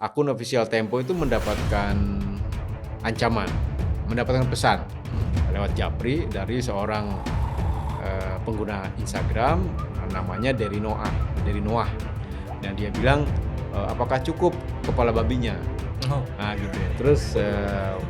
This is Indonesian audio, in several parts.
akun official Tempo itu mendapatkan ancaman, mendapatkan pesan lewat japri dari seorang pengguna Instagram namanya Dery Noah. Dan dia bilang, apakah cukup kepala babinya? Nah gitu. Terus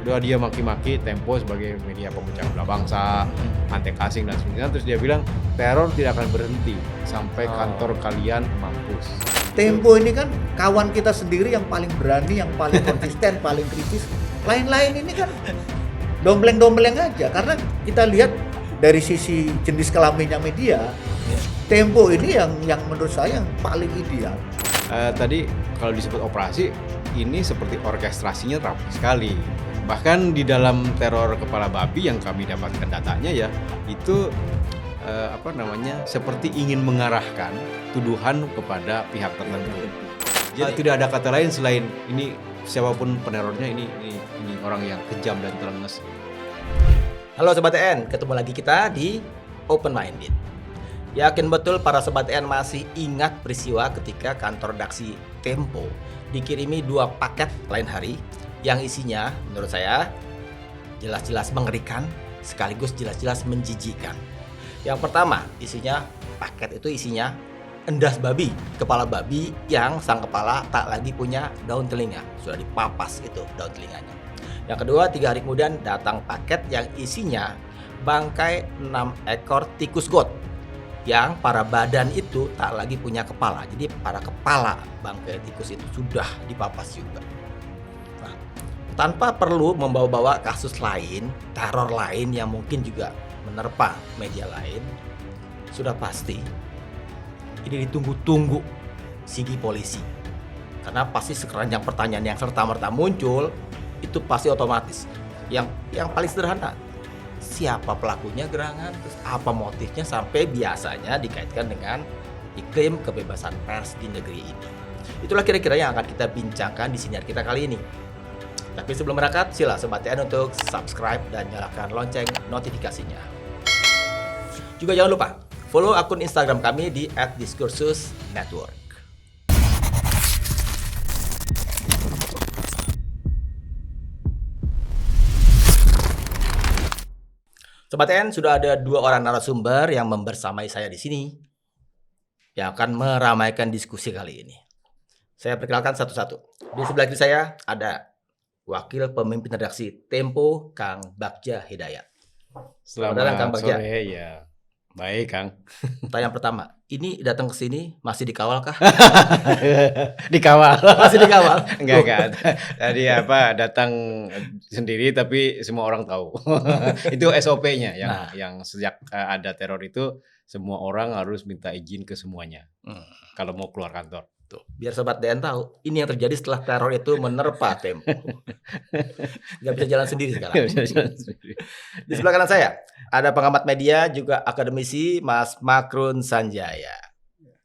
udah dia maki-maki Tempo sebagai media pemecah belah bangsa, antek asing dan sebagainya. Terus dia bilang teror tidak akan berhenti sampai kantor kalian mampus. Tempo ini kan kawan kita sendiri yang paling berani, yang paling konsisten, paling kritis. Lain-lain ini kan dombleng-dombleng aja. Karena kita lihat dari sisi jenis kelaminnya media, Tempo ini yang menurut saya yang paling ideal. Tadi kalau disebut operasi, ini seperti orkestrasinya rapi sekali. Bahkan di dalam teror kepala babi yang kami dapatkan datanya ya, itu seperti ingin mengarahkan tuduhan kepada pihak tertentu. Jadi tidak ada kata lain selain ini siapapun penerornya ini orang yang kejam dan telenges. Halo Sobat TN, ketemu lagi kita di Open Minded. Yakin betul para Sobat TN masih ingat peristiwa ketika kantor redaksi Tempo dikirimi 2 paket lain hari yang isinya menurut saya jelas-jelas mengerikan sekaligus jelas-jelas menjijikkan. Yang pertama, paket itu isinya endas babi, kepala babi yang sang kepala tak lagi punya daun telinga, sudah dipapas itu daun telinganya. Yang kedua, 3 hari kemudian datang paket yang isinya bangkai 6 ekor tikus got yang para badan itu tak lagi punya kepala. Jadi para kepala bangkai tikus itu sudah dipapas juga. Nah, tanpa perlu membawa-bawa kasus lain, teror lain yang mungkin juga menerpa media lain, sudah pasti ini ditunggu-tunggu sigi polisi. Karena pasti sekeranjang pertanyaan yang serta-merta muncul itu pasti otomatis. Yang paling sederhana, siapa pelakunya gerangan, terus apa motifnya, sampai biasanya dikaitkan dengan iklim kebebasan pers di negeri ini. Itulah kira-kira yang akan kita bincangkan di siniar kita kali ini. Tapi sebelum berangkat, sila Sobat TN untuk subscribe dan nyalakan lonceng notifikasinya. Juga jangan lupa follow akun Instagram kami di @diskursusnetwork. Sobat TN, sudah ada 2 orang narasumber yang membersamai saya di sini yang akan meramaikan diskusi kali ini. Saya perkenalkan satu-satu. Di sebelah kiri saya ada Wakil Pemimpin Redaksi Tempo, Kang Bagja Hidayat. Selamat datang, Kang Bagja. sore ya. Baik, Kang. Pertanyaan pertama, ini datang ke sini masih dikawal kah? Dikawal. Masih dikawal? Enggak. Tadi datang sendiri tapi semua orang tahu. Itu SOP-nya yang sejak ada teror itu semua orang harus minta izin ke semuanya. Kalau mau keluar kantor. Tuh, biar Sobat DN tahu, ini yang terjadi setelah teror itu menerpa Tempo. Nggak bisa jalan sendiri sekarang. Di sebelah kanan saya ada pengamat media juga akademisi Mas Makrun Sanjaya.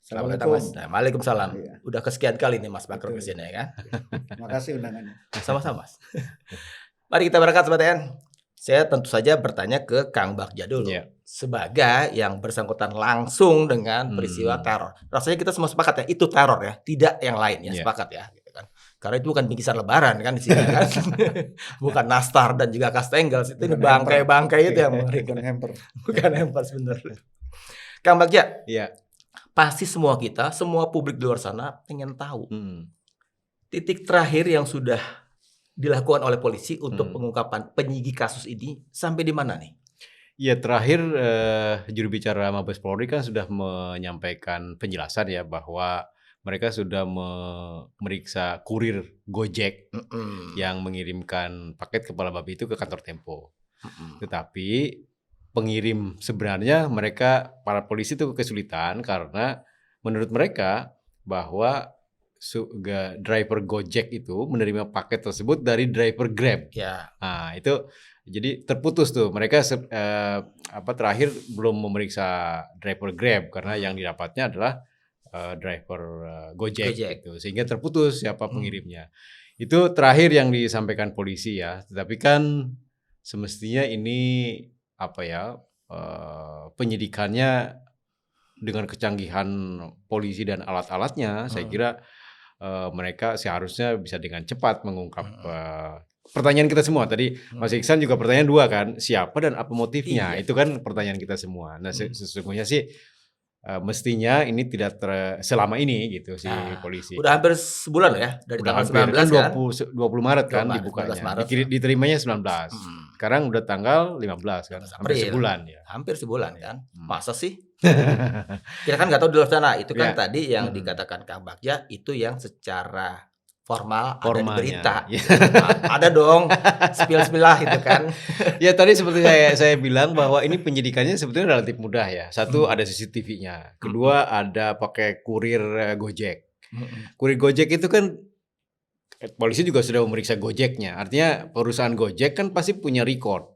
Selamat datang Mas. Nah, Waalaikumsalam. Iya. Udah kesekian kali nih Mas Makrun kesini ya kan. Terima kasih undangannya. Sama-sama Mas. Mari kita berangkat Sobat DN. Saya tentu saja bertanya ke Kang Bagja dulu. Yeah. Sebagai yang bersangkutan langsung dengan peristiwa teror. Rasanya kita semua sepakat ya, itu teror ya, tidak yang lain ya, sepakat ya. Gitu kan. Karena itu bukan bingkisan lebaran kan di sini kan. Bukan nastar dan juga kastengel, itu bangkai-bangkai itu yang mengerikan. Bukan hamper sebenarnya. Kang Bagja. Iya. Pasti semua kita, semua publik di luar sana pengen tahu. Titik terakhir yang sudah dilakukan oleh polisi untuk pengungkapan penyidik kasus ini sampai di mana nih? Ya terakhir juru bicara Mabes Polri kan sudah menyampaikan penjelasan ya bahwa mereka sudah memeriksa kurir Gojek yang mengirimkan paket kepala babi itu ke kantor Tempo. Tetapi pengirim sebenarnya para polisi itu kesulitan karena menurut mereka bahwa driver Gojek itu menerima paket tersebut dari driver Grab. Ya. Nah, itu jadi terputus tuh. Mereka terakhir belum memeriksa driver Grab karena yang didapatnya adalah driver Gojek gitu. Sehingga terputus siapa pengirimnya. Itu terakhir yang disampaikan polisi ya. Tetapi kan semestinya ini penyidikannya dengan kecanggihan polisi dan alat-alatnya, saya kira mereka seharusnya bisa dengan cepat mengungkap pertanyaan kita semua. Tadi Mas Iksan juga pertanyaan dua kan, siapa dan apa motifnya? Iya. Itu kan pertanyaan kita semua. Nah, sesungguhnya sih mestinya ini tidak selama ini gitu si Nah, polisi. udah hampir sebulan loh ya dari Udah tanggal hampir 19 kan kan? 20 Maret kan 19 dibukanya. Maret. Diterimanya 19. Sekarang udah tanggal 15 kan. 15 Hampir April. sebulan ya. Hampir sebulan kan. Masa sih? Ya. Kita kan nggak tahu di luar sana. Itu kan Ya. tadi yang dikatakan Kang Bagja itu yang secara formal ada di Formalnya. berita. Ya. Ada dong spill-spill lah itu kan. Ya tadi seperti saya bilang bahwa ini penyidikannya sebetulnya relatif mudah ya. Satu ada CCTV-nya. Kedua ada pakai kurir Gojek. Kurir Gojek itu kan polisi juga sudah memeriksa Gojeknya. Artinya perusahaan Gojek kan pasti punya record.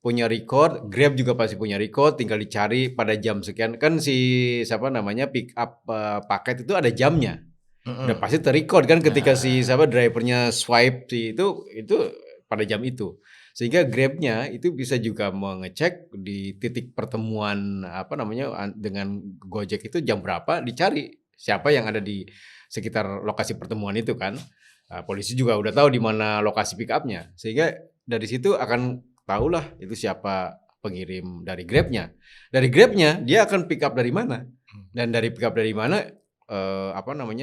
Punya record, Grab juga pasti punya record, tinggal dicari pada jam sekian. Kan si pick up paket itu ada jamnya. Udah pasti terrecord kan ketika si drivernya swipe itu pada jam itu. Sehingga Grab-nya itu bisa juga mengecek di titik pertemuan dengan Gojek itu jam berapa, dicari siapa yang ada di sekitar lokasi pertemuan itu kan. Polisi juga udah tahu di mana lokasi pick up-nya. Sehingga dari situ akan tahulah itu siapa pengirim dari Grab-nya. Dari Grab-nya dia akan pick up dari mana. Dan dari pick up dari mana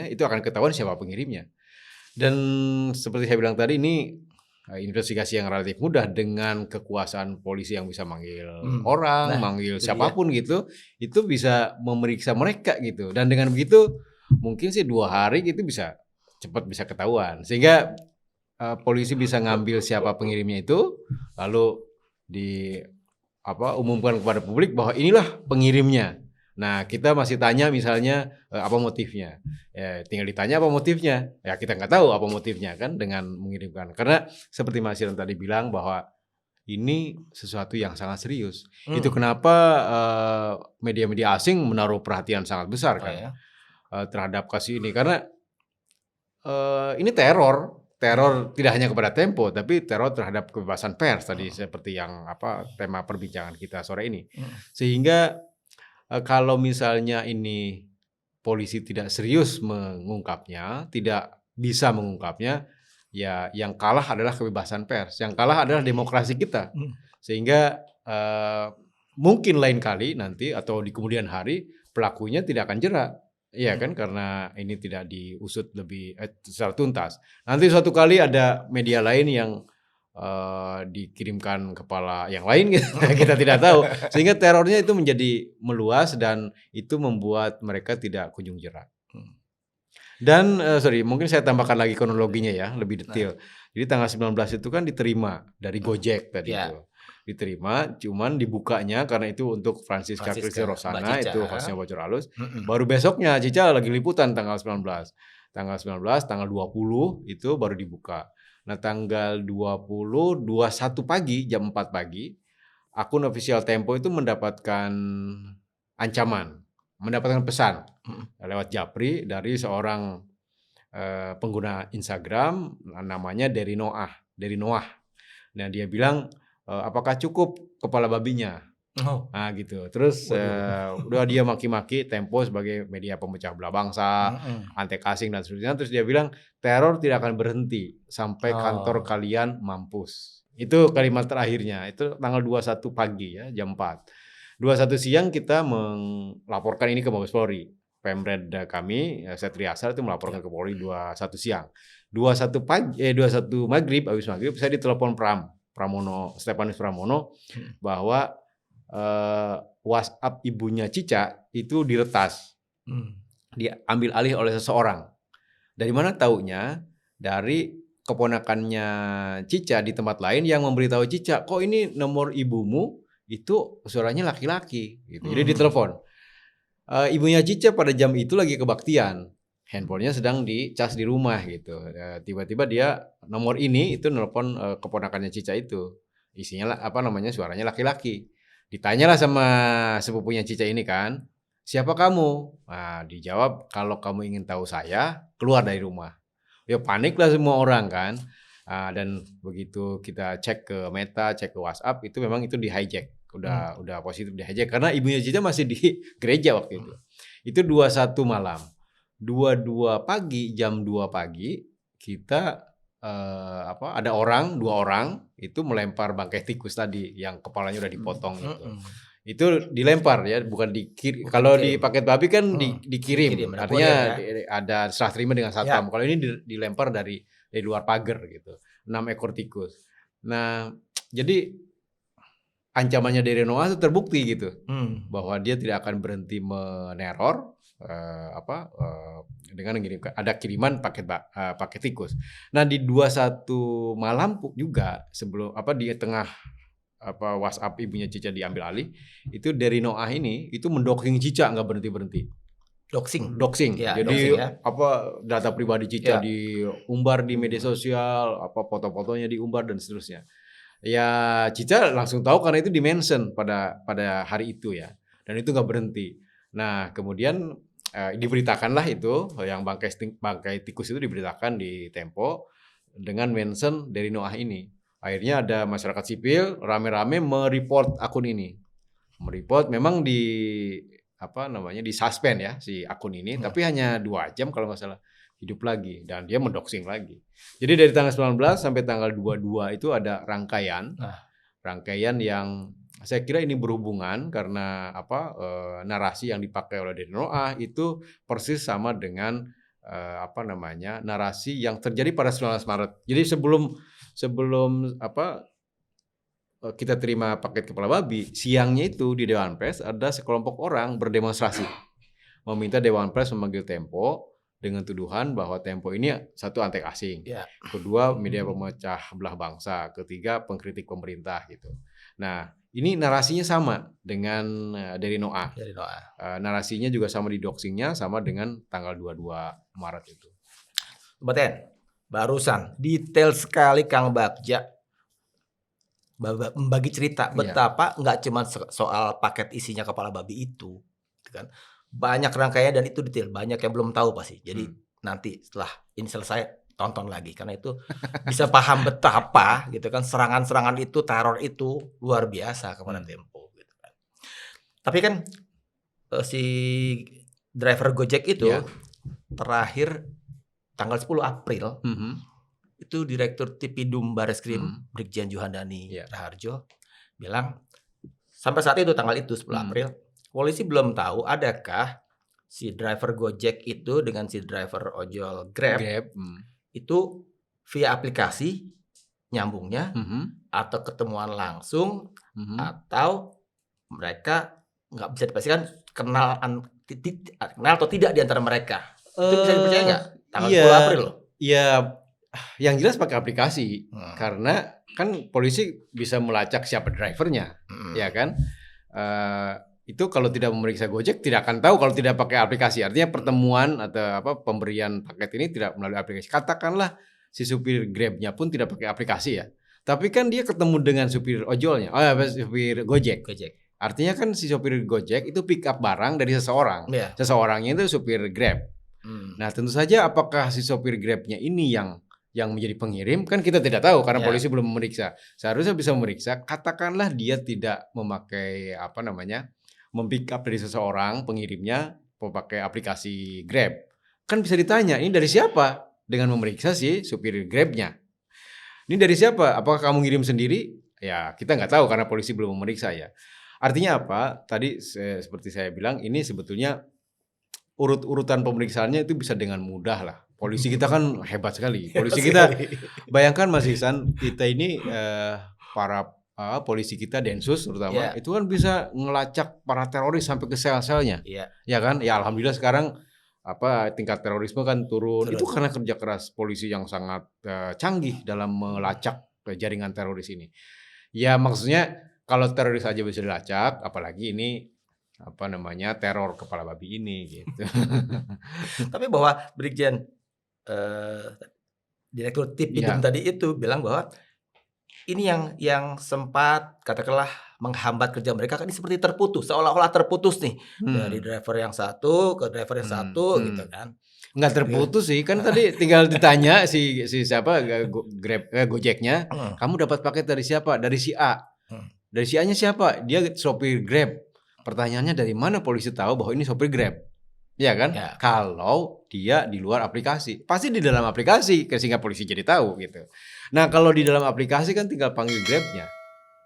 itu akan ketahuan siapa pengirimnya. Dan seperti saya bilang tadi ini investigasi yang relatif mudah dengan kekuasaan polisi yang bisa manggil orang, manggil siapapun gitu, itu bisa memeriksa mereka gitu. Dan dengan begitu mungkin sih 2 hari gitu cepat bisa ketahuan. Sehingga polisi bisa ngambil siapa pengirimnya itu, lalu umumkan kepada publik bahwa inilah pengirimnya. Nah, kita masih tanya misalnya apa motifnya. Ya, tinggal ditanya apa motifnya. Ya, kita nggak tahu apa motifnya kan dengan mengirimkan. Karena seperti Mas Iran tadi bilang bahwa ini sesuatu yang sangat serius. Itu kenapa media-media asing menaruh perhatian sangat besar kan terhadap kasus ini. Karena ini teror tidak hanya kepada Tempo, tapi teror terhadap kebebasan pers tadi seperti yang tema perbincangan kita sore ini. Sehingga kalau misalnya ini polisi tidak serius mengungkapnya, tidak bisa mengungkapnya, ya yang kalah adalah kebebasan pers, yang kalah adalah demokrasi kita. Sehingga mungkin lain kali nanti atau di kemudian hari pelakunya tidak akan jerak. Iya kan, karena ini tidak diusut lebih secara tuntas. Nanti suatu kali ada media lain yang dikirimkan kepala yang lain kita tidak tahu, sehingga terornya itu menjadi meluas dan itu membuat mereka tidak kunjung jerak. Dan mungkin saya tambahkan lagi kronologinya ya lebih detail. Jadi tanggal 19 itu kan diterima dari Gojek tadi itu. Diterima, cuman dibukanya karena itu untuk Francisca Christy Rosana itu hostnya Bocor Halus. Baru besoknya Cica lagi liputan tanggal 19. Tanggal 20 itu baru dibuka. Nah, tanggal 21 pagi, jam 4 pagi, akun official Tempo itu mendapatkan ancaman, mendapatkan pesan lewat Japri dari seorang pengguna Instagram namanya Dari Noah. Nah, dia bilang, apakah cukup kepala babinya? Nah gitu. Terus udah dia maki-maki Tempo sebagai media pemecah belah bangsa, antek asing dan seterusnya. Terus dia bilang teror tidak akan berhenti sampai kantor kalian mampus. Itu kalimat terakhirnya. Itu tanggal 21 pagi ya, jam 4. 21 siang kita melaporkan ini ke Mabes Polri. Pemred kami, Setri Asar itu melaporkan ke Polri 21 siang. 21 maghrib, habis maghrib saya ditelepon Stefanus Pramono bahwa WhatsApp ibunya Cica itu diretas, diambil alih oleh seseorang. Dari mana taunya? Dari keponakannya Cica di tempat lain yang memberitahu Cica, kok ini nomor ibumu itu suaranya laki-laki. Gitu. Jadi ditelepon. Ibunya Cica pada jam itu lagi kebaktian, handphonenya sedang dicas di rumah gitu. Tiba-tiba dia nomor ini itu nelpon keponakannya Cica itu, isinya suaranya laki-laki. Ditanyalah sama sepupunya Cica ini kan, siapa kamu? Nah, dijawab, kalau kamu ingin tahu saya, keluar dari rumah. Ya paniklah semua orang kan. Dan begitu kita cek ke Meta, cek ke WhatsApp, itu memang itu di hijack. Udah positif di hijack karena ibunya Cica masih di gereja waktu itu. Itu 21 malam. 2 pagi, jam 2 pagi kita ada dua orang itu melempar bangkai tikus tadi yang kepalanya udah dipotong itu. Itu dilempar ya, bukan dikirim. Kalau di paket babi kan dikirim. ada Artinya kurir, ada serah terima dengan satpam. Kalau ini dilempar dari luar pagar gitu. 6 ekor tikus. Nah, jadi ancamannya dari Noah itu terbukti gitu. Bahwa dia tidak akan berhenti meneror dengan mengirimkan ada kiriman paket tikus. Nah, di 21 malam juga sebelum di tengah WhatsApp ibunya Cica diambil alih, itu dari Noah ini itu mendoxing Cica nggak berhenti. Doxing. Ya, Jadi doxing, ya. data pribadi Cica diumbar di media sosial, foto-fotonya diumbar dan seterusnya. Ya, Cica langsung tahu karena itu di-mention pada hari itu ya. Dan itu nggak berhenti. Nah, kemudian diberitakanlah itu yang bangkai tikus itu diberitakan di Tempo dengan mention dari Noah ini. Akhirnya ada masyarakat sipil rame-rame mereport akun ini. Memang di suspend ya si akun ini, tapi hanya 2 jam kalau nggak salah hidup lagi dan dia mendoxing lagi. Jadi dari tanggal 19 sampai tanggal 22 itu ada rangkaian yang saya kira ini berhubungan karena narasi yang dipakai oleh Dari Noah itu persis sama dengan narasi yang terjadi pada 19 Maret. Jadi sebelum kita terima paket kepala babi, siangnya itu di Dewan Pers ada sekelompok orang berdemonstrasi meminta Dewan Pers memanggil Tempo dengan tuduhan bahwa Tempo ini satu antek asing, kedua media pemecah belah bangsa, ketiga pengkritik pemerintah gitu. Nah, ini narasinya sama dengan dari Noah. Narasinya juga sama di doxingnya, sama dengan tanggal 22 Maret itu. Sobat TN, barusan detail sekali Kang Bagja membagi cerita betapa nggak cuma soal paket isinya kepala babi itu, kan? Banyak rangkaian dan itu detail, banyak yang belum tahu pasti. Jadi nanti setelah ini selesai tonton lagi karena itu bisa paham betapa gitu kan serangan-serangan itu, teror itu luar biasa kepada Tempo gitu kan. Tapi kan si driver Gojek itu terakhir tanggal 10 April itu Direktur Tipidum Bareskrim Brigjen Juhandani Raharjo bilang sampai saat itu tanggal itu 10 April polisi belum tahu adakah si driver Gojek itu dengan si driver ojol Grab. Itu via aplikasi nyambungnya atau ketemuan langsung atau mereka nggak bisa dipastikan kenal atau tidak di antara mereka. Itu bisa dipercaya nggak? Tanggal 10 April loh. Iya, yang jelas pakai aplikasi karena kan polisi bisa melacak siapa drivernya, ya kan? Itu kalau tidak memeriksa Gojek tidak akan tahu kalau tidak pakai aplikasi. Artinya pertemuan atau pemberian paket ini tidak melalui aplikasi. Katakanlah si supir Grab-nya pun tidak pakai aplikasi ya. Tapi kan dia ketemu dengan supir ojolnya, supir Gojek. Artinya kan si supir Gojek itu pick up barang dari seseorang. Seseorangnya itu supir Grab. Nah, tentu saja apakah si supir Grab-nya ini yang menjadi pengirim kan kita tidak tahu karena polisi belum memeriksa. Seharusnya bisa memeriksa. Katakanlah dia tidak memakai mempick up dari seseorang pengirimnya memakai aplikasi Grab. Kan bisa ditanya, ini dari siapa? Dengan memeriksa si supir Grab-nya. Ini dari siapa? Apakah kamu ngirim sendiri? Ya, kita nggak tahu karena polisi belum memeriksa ya. Artinya apa? Tadi seperti saya bilang, ini sebetulnya urutan pemeriksaannya itu bisa dengan mudah lah. Polisi kita kan hebat sekali. Polisi kita, bayangkan Mas Ihsan, kita ini para polisi kita Densus terutama itu kan bisa ngelacak para teroris sampai ke sel-selnya, ya kan? Ya alhamdulillah sekarang tingkat terorisme kan turun. Itu karena kerja keras polisi yang sangat canggih dalam melacak jaringan teroris ini. Ya maksudnya kalau teroris aja bisa dilacak, apalagi ini teror kepala babi ini gitu. Tapi bahwa Brigjen Direktur Tipidum tadi itu bilang bahwa ini yang sempat katakanlah menghambat kerja mereka kan ini seperti terputus, seolah-olah terputus nih dari driver yang satu ke driver yang satu gitu kan. Nggak terputus sih, kan tadi tinggal ditanya si siapa Gojeknya, kamu dapat paket dari siapa? Dari si A. Dari si A-nya siapa? Dia sopir Grab. Pertanyaannya dari mana polisi tahu bahwa ini sopir Grab? Ya kan? Ya. Kalau dia di luar aplikasi, pasti di dalam aplikasi, sehingga polisi jadi tahu gitu. Nah kalau di dalam aplikasi kan tinggal panggil Grabnya,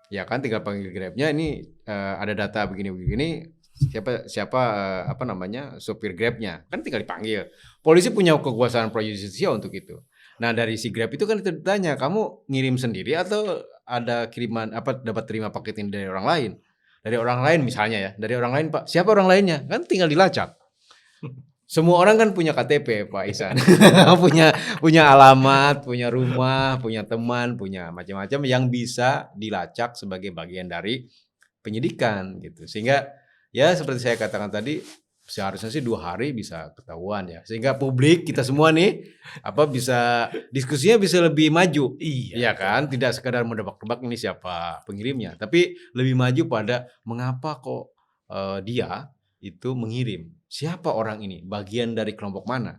ya kan? Tinggal panggil Grabnya. Ini ada data begini-begini. Siapa apa namanya supir Grabnya, kan tinggal dipanggil. Polisi punya kekuasaan pro-justisia untuk itu. Nah dari si Grab itu kan ditanya, kamu ngirim sendiri atau ada kiriman apa dapat terima paket ini dari orang lain? Dari orang lain misalnya ya, dari orang lain Pak. Siapa orang lainnya? Kan tinggal dilacak. Semua orang kan punya KTP Pak Ihsan, punya alamat, punya rumah, punya teman, punya macam-macam yang bisa dilacak sebagai bagian dari penyidikan gitu. Sehingga ya seperti saya katakan tadi, seharusnya sih 2 hari bisa ketahuan ya. Sehingga publik kita semua nih bisa diskusinya bisa lebih maju. Iya. Ya kan, tidak sekadar menebak-nebak ini siapa pengirimnya, tapi lebih maju pada mengapa kok dia itu mengirim. Siapa orang ini? Bagian dari kelompok mana?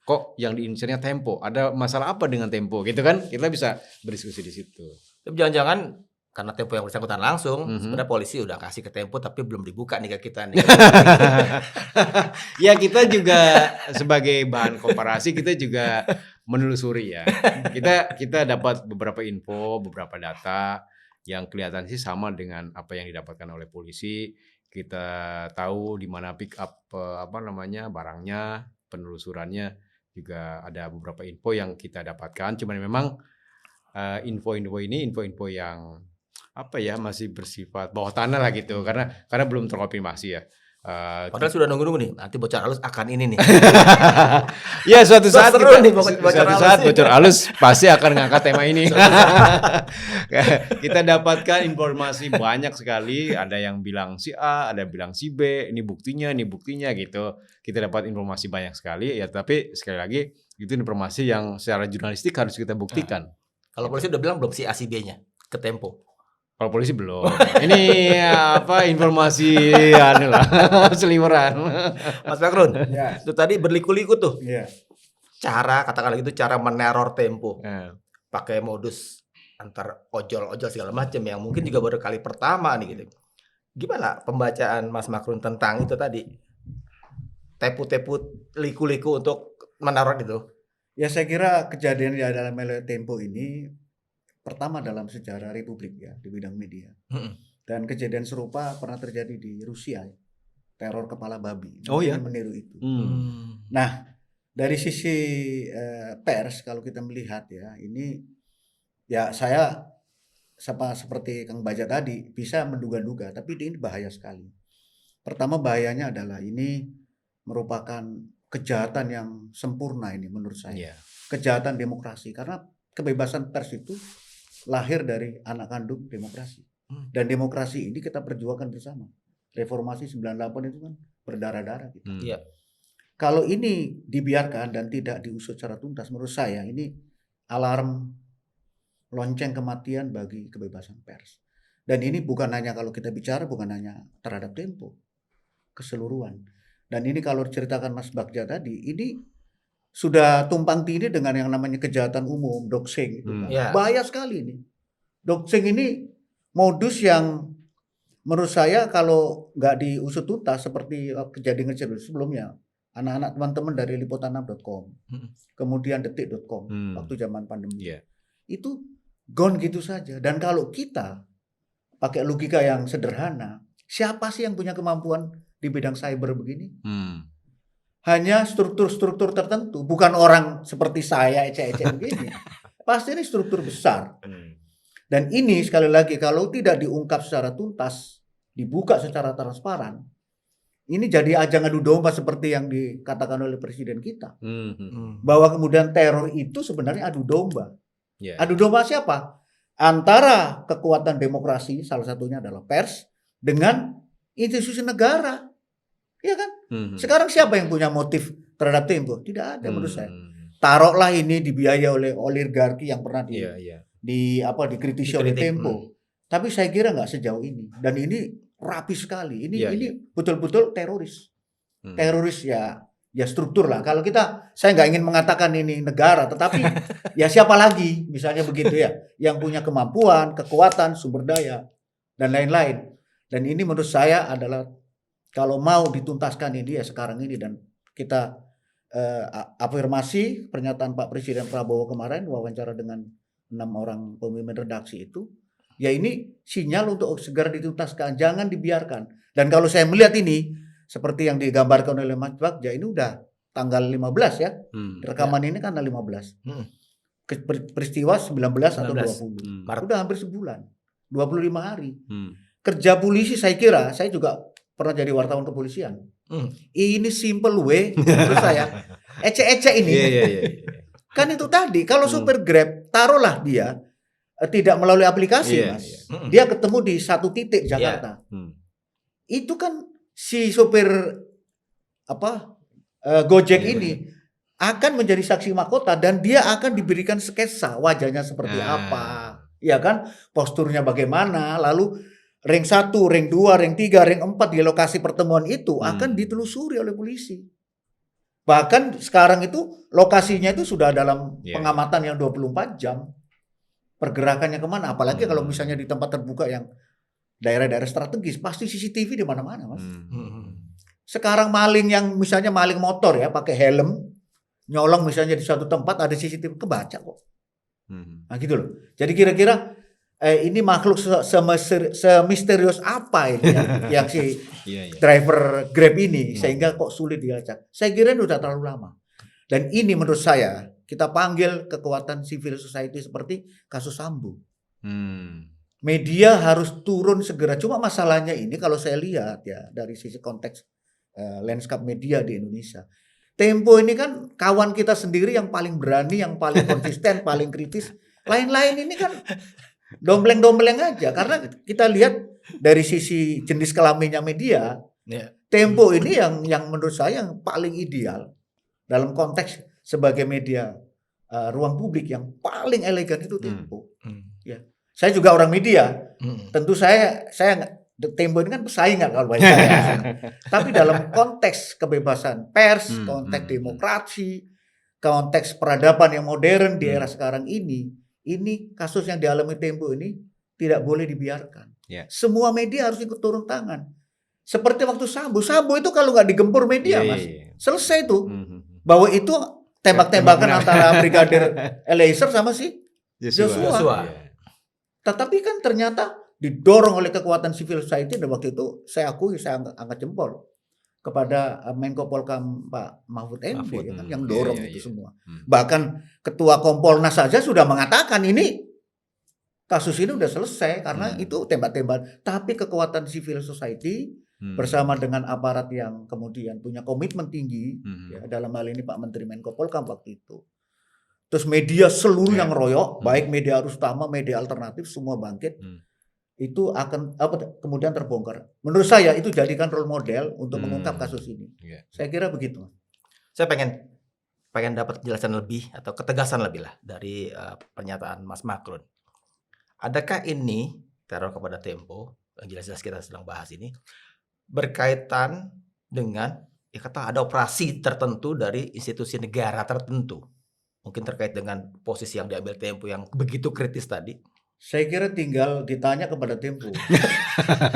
Kok yang diincarnya Tempo? Ada masalah apa dengan Tempo? Gitu kan? Kita bisa berdiskusi di situ. Tapi jangan-jangan karena Tempo yang bersangkutan langsung, Mhm. sebenarnya polisi udah kasih ke Tempo tapi belum dibuka nih ke kita nih. Ya kita juga sebagai bahan komparasi kita juga menelusuri ya. Kita dapat beberapa info, beberapa data yang kelihatan sih sama dengan apa yang didapatkan oleh polisi. Kita tahu di mana pick up barangnya, penelusurannya juga ada beberapa info yang kita dapatkan. Cuman memang info-info ini info-info yang masih bersifat bawah tanah lah gitu karena belum terkonfirmasi ya. Padahal sudah nunggu-nunggu nih, nanti bocor halus akan ini nih. Ya suatu saat Seru nih bocor bocor halus pasti akan ngangkat tema ini. Kita dapatkan informasi banyak sekali, ada yang bilang si A, ada yang bilang si B, ini buktinya gitu. Kita dapat informasi banyak sekali ya, tapi sekali lagi itu informasi yang secara jurnalistik harus kita buktikan. Kalau polisi udah bilang belum si A si B-nya ke Tempo. Kalau polisi belum. Ini informasi seliweran. Mas Bakrun, Ya. itu tadi berliku-liku tuh. Iya. Cara katakanlah gitu cara meneror Tempo. Nah, Pakai modus antar ojol-ojol segala macam yang mungkin juga baru kali pertama nih gitu. Gimana pembacaan Mas Makrun tentang itu tadi? Tepu-tepu liku-liku untuk meneror itu. Ya saya kira kejadian di dalam Tempo ini pertama dalam sejarah Republik ya di bidang media. Dan kejadian serupa pernah terjadi di Rusia, teror kepala babi. Oh ya? Ini meniru itu. hmm. Nah, dari sisi pers kalau kita melihat ya, ini ya saya seperti Kang Baja tadi bisa menduga-duga, tapi ini bahaya sekali. Pertama bahayanya adalah ini merupakan kejahatan yang sempurna ini menurut saya. Iya. Kejahatan demokrasi karena kebebasan pers itu lahir dari anak kandung demokrasi. Dan demokrasi ini kita perjuangkan bersama. Reformasi 98 itu kan berdarah-darah gitu. Iya. Kalau ini dibiarkan dan tidak diusut secara tuntas, menurut saya ini alarm lonceng kematian bagi kebebasan pers. Dan ini bukan hanya kalau kita bicara bukan hanya terhadap Tempo, keseluruhan. Dan ini kalau diceritakan Mas Bagja tadi, ini sudah tumpang tindih dengan yang namanya kejahatan umum, doxing itu. Ya. Bahaya sekali ini. Doxing ini modus yang menurut saya kalau nggak diusut tuntas seperti kejadian-kejadian sebelumnya, anak-anak teman-teman dari liputan6.com, kemudian detik.com waktu zaman pandemi, Iya. itu gone gitu saja. Dan kalau kita pakai logika yang sederhana, siapa sih yang punya kemampuan di bidang cyber begini? Hanya struktur-struktur tertentu, bukan orang seperti saya ecek-ecek begini. Pasti ini struktur besar. Dan ini sekali lagi kalau tidak diungkap secara tuntas, dibuka secara transparan, ini jadi ajang adu domba seperti yang dikatakan oleh presiden kita. Bahwa kemudian teror itu sebenarnya adu domba. Yeah. Adu domba siapa? Antara kekuatan demokrasi, salah satunya adalah pers, dengan institusi negara. Iya kan? Sekarang siapa yang punya motif terhadap Tempo? Tidak ada menurut saya. Taruhlah ini dibiayai oleh oligarki yang pernah dikritisi oleh Tempo. Tapi saya kira nggak sejauh ini. Dan ini rapi sekali. Ini betul-betul teroris. Teroris ya struktur lah. Kalau saya nggak ingin mengatakan ini negara, tetapi ya siapa lagi misalnya begitu ya, yang punya kemampuan, kekuatan, sumber daya dan lain-lain. Dan ini menurut saya adalah kalau mau dituntaskan ini ya sekarang ini, dan kita afirmasi pernyataan Pak Presiden Prabowo kemarin wawancara dengan 6 orang pemimpin redaksi itu, ya ini sinyal untuk segera dituntaskan, jangan dibiarkan. Dan kalau saya melihat ini seperti yang digambarkan oleh Mas Bagja, ini udah tanggal 15 ya. Rekaman ini kan tanggal 15. Peristiwa 19 atau 20. Udah hampir sebulan. 25 hari. Kerja polisi saya kira, saya juga pernah jadi wartawan kepolisian. Ini simple way menurut saya. Ecek-ecek ini. Kan itu tadi, kalau supir Grab, taruhlah dia tidak melalui aplikasi, Mas. Dia ketemu di satu titik Jakarta. Itu kan si supir Gojek ini akan menjadi saksi mahkota, dan dia akan diberikan sketsa wajahnya seperti apa, ya kan? Posturnya bagaimana, lalu ring 1, ring 2, ring 3, ring 4 di lokasi pertemuan itu akan ditelusuri oleh polisi. Bahkan sekarang itu lokasinya itu sudah dalam pengamatan yang 24 jam. Pergerakannya kemana, apalagi kalau misalnya di tempat terbuka yang daerah-daerah strategis, pasti CCTV di mana-mana, Mas. Sekarang maling yang misalnya maling motor ya, pakai helm, nyolong misalnya di suatu tempat ada CCTV, kebaca kok. Nah gitu loh. Jadi kira-kira ini makhluk semisterius apa ini yang si driver Grab ini sehingga kok sulit dilacak. Saya kira ini sudah terlalu lama. Dan ini menurut saya kita panggil kekuatan civil society seperti kasus Sambo. Media harus turun segera. Cuma masalahnya ini kalau saya lihat ya dari sisi konteks landscape media di Indonesia, Tempo ini kan kawan kita sendiri yang paling berani, yang paling konsisten, paling kritis. Lain-lain ini kan dombleng-dombleng aja. Karena kita lihat dari sisi jenis kelaminnya media, Tempo ini yang menurut saya yang paling ideal dalam konteks sebagai media ruang publik yang paling elegan itu Tempo. Ya, saya juga orang media. Tentu saya Tempo ini kan pesaingan kalau bagi saya. Tapi dalam konteks kebebasan pers, konteks demokrasi, konteks peradaban yang modern di era sekarang ini kasus yang dialami Tempo ini tidak boleh dibiarkan. Semua media harus ikut turun tangan. Seperti waktu Sambo itu kalau nggak digempur media, Mas, selesai itu. Bahwa itu tembak-tembakan antara Brigadir Eliezer sama si Joshua. Tetapi kan ternyata didorong oleh kekuatan civil society, dan waktu itu saya akui, saya angkat jempol kepada Menko Polkam Pak Mahfud MD kan, yang dorong itu semua. Bahkan Ketua Kompolnas saja sudah mengatakan ini kasus ini udah selesai karena itu tembak-tembak. Tapi kekuatan civil society bersama dengan aparat yang kemudian punya komitmen tinggi, ya, dalam hal ini Pak Menteri Menko Polkam waktu itu. Terus media seluruh yang royok, baik media arus utama, media alternatif, semua bangkit. Itu akan kemudian terbongkar. Menurut saya itu jadikan role model untuk mengungkap kasus ini. Saya kira begitu. Saya pengen dapat penjelasan lebih atau ketegasan lebih lah dari pernyataan Mas Makrun. Adakah ini teror kepada Tempo yang jelas-jelas kita sedang bahas ini berkaitan dengan kata ada operasi tertentu dari institusi negara tertentu? Mungkin terkait dengan posisi yang diambil Tempo yang begitu kritis tadi. Saya kira tinggal ditanya kepada Tempo.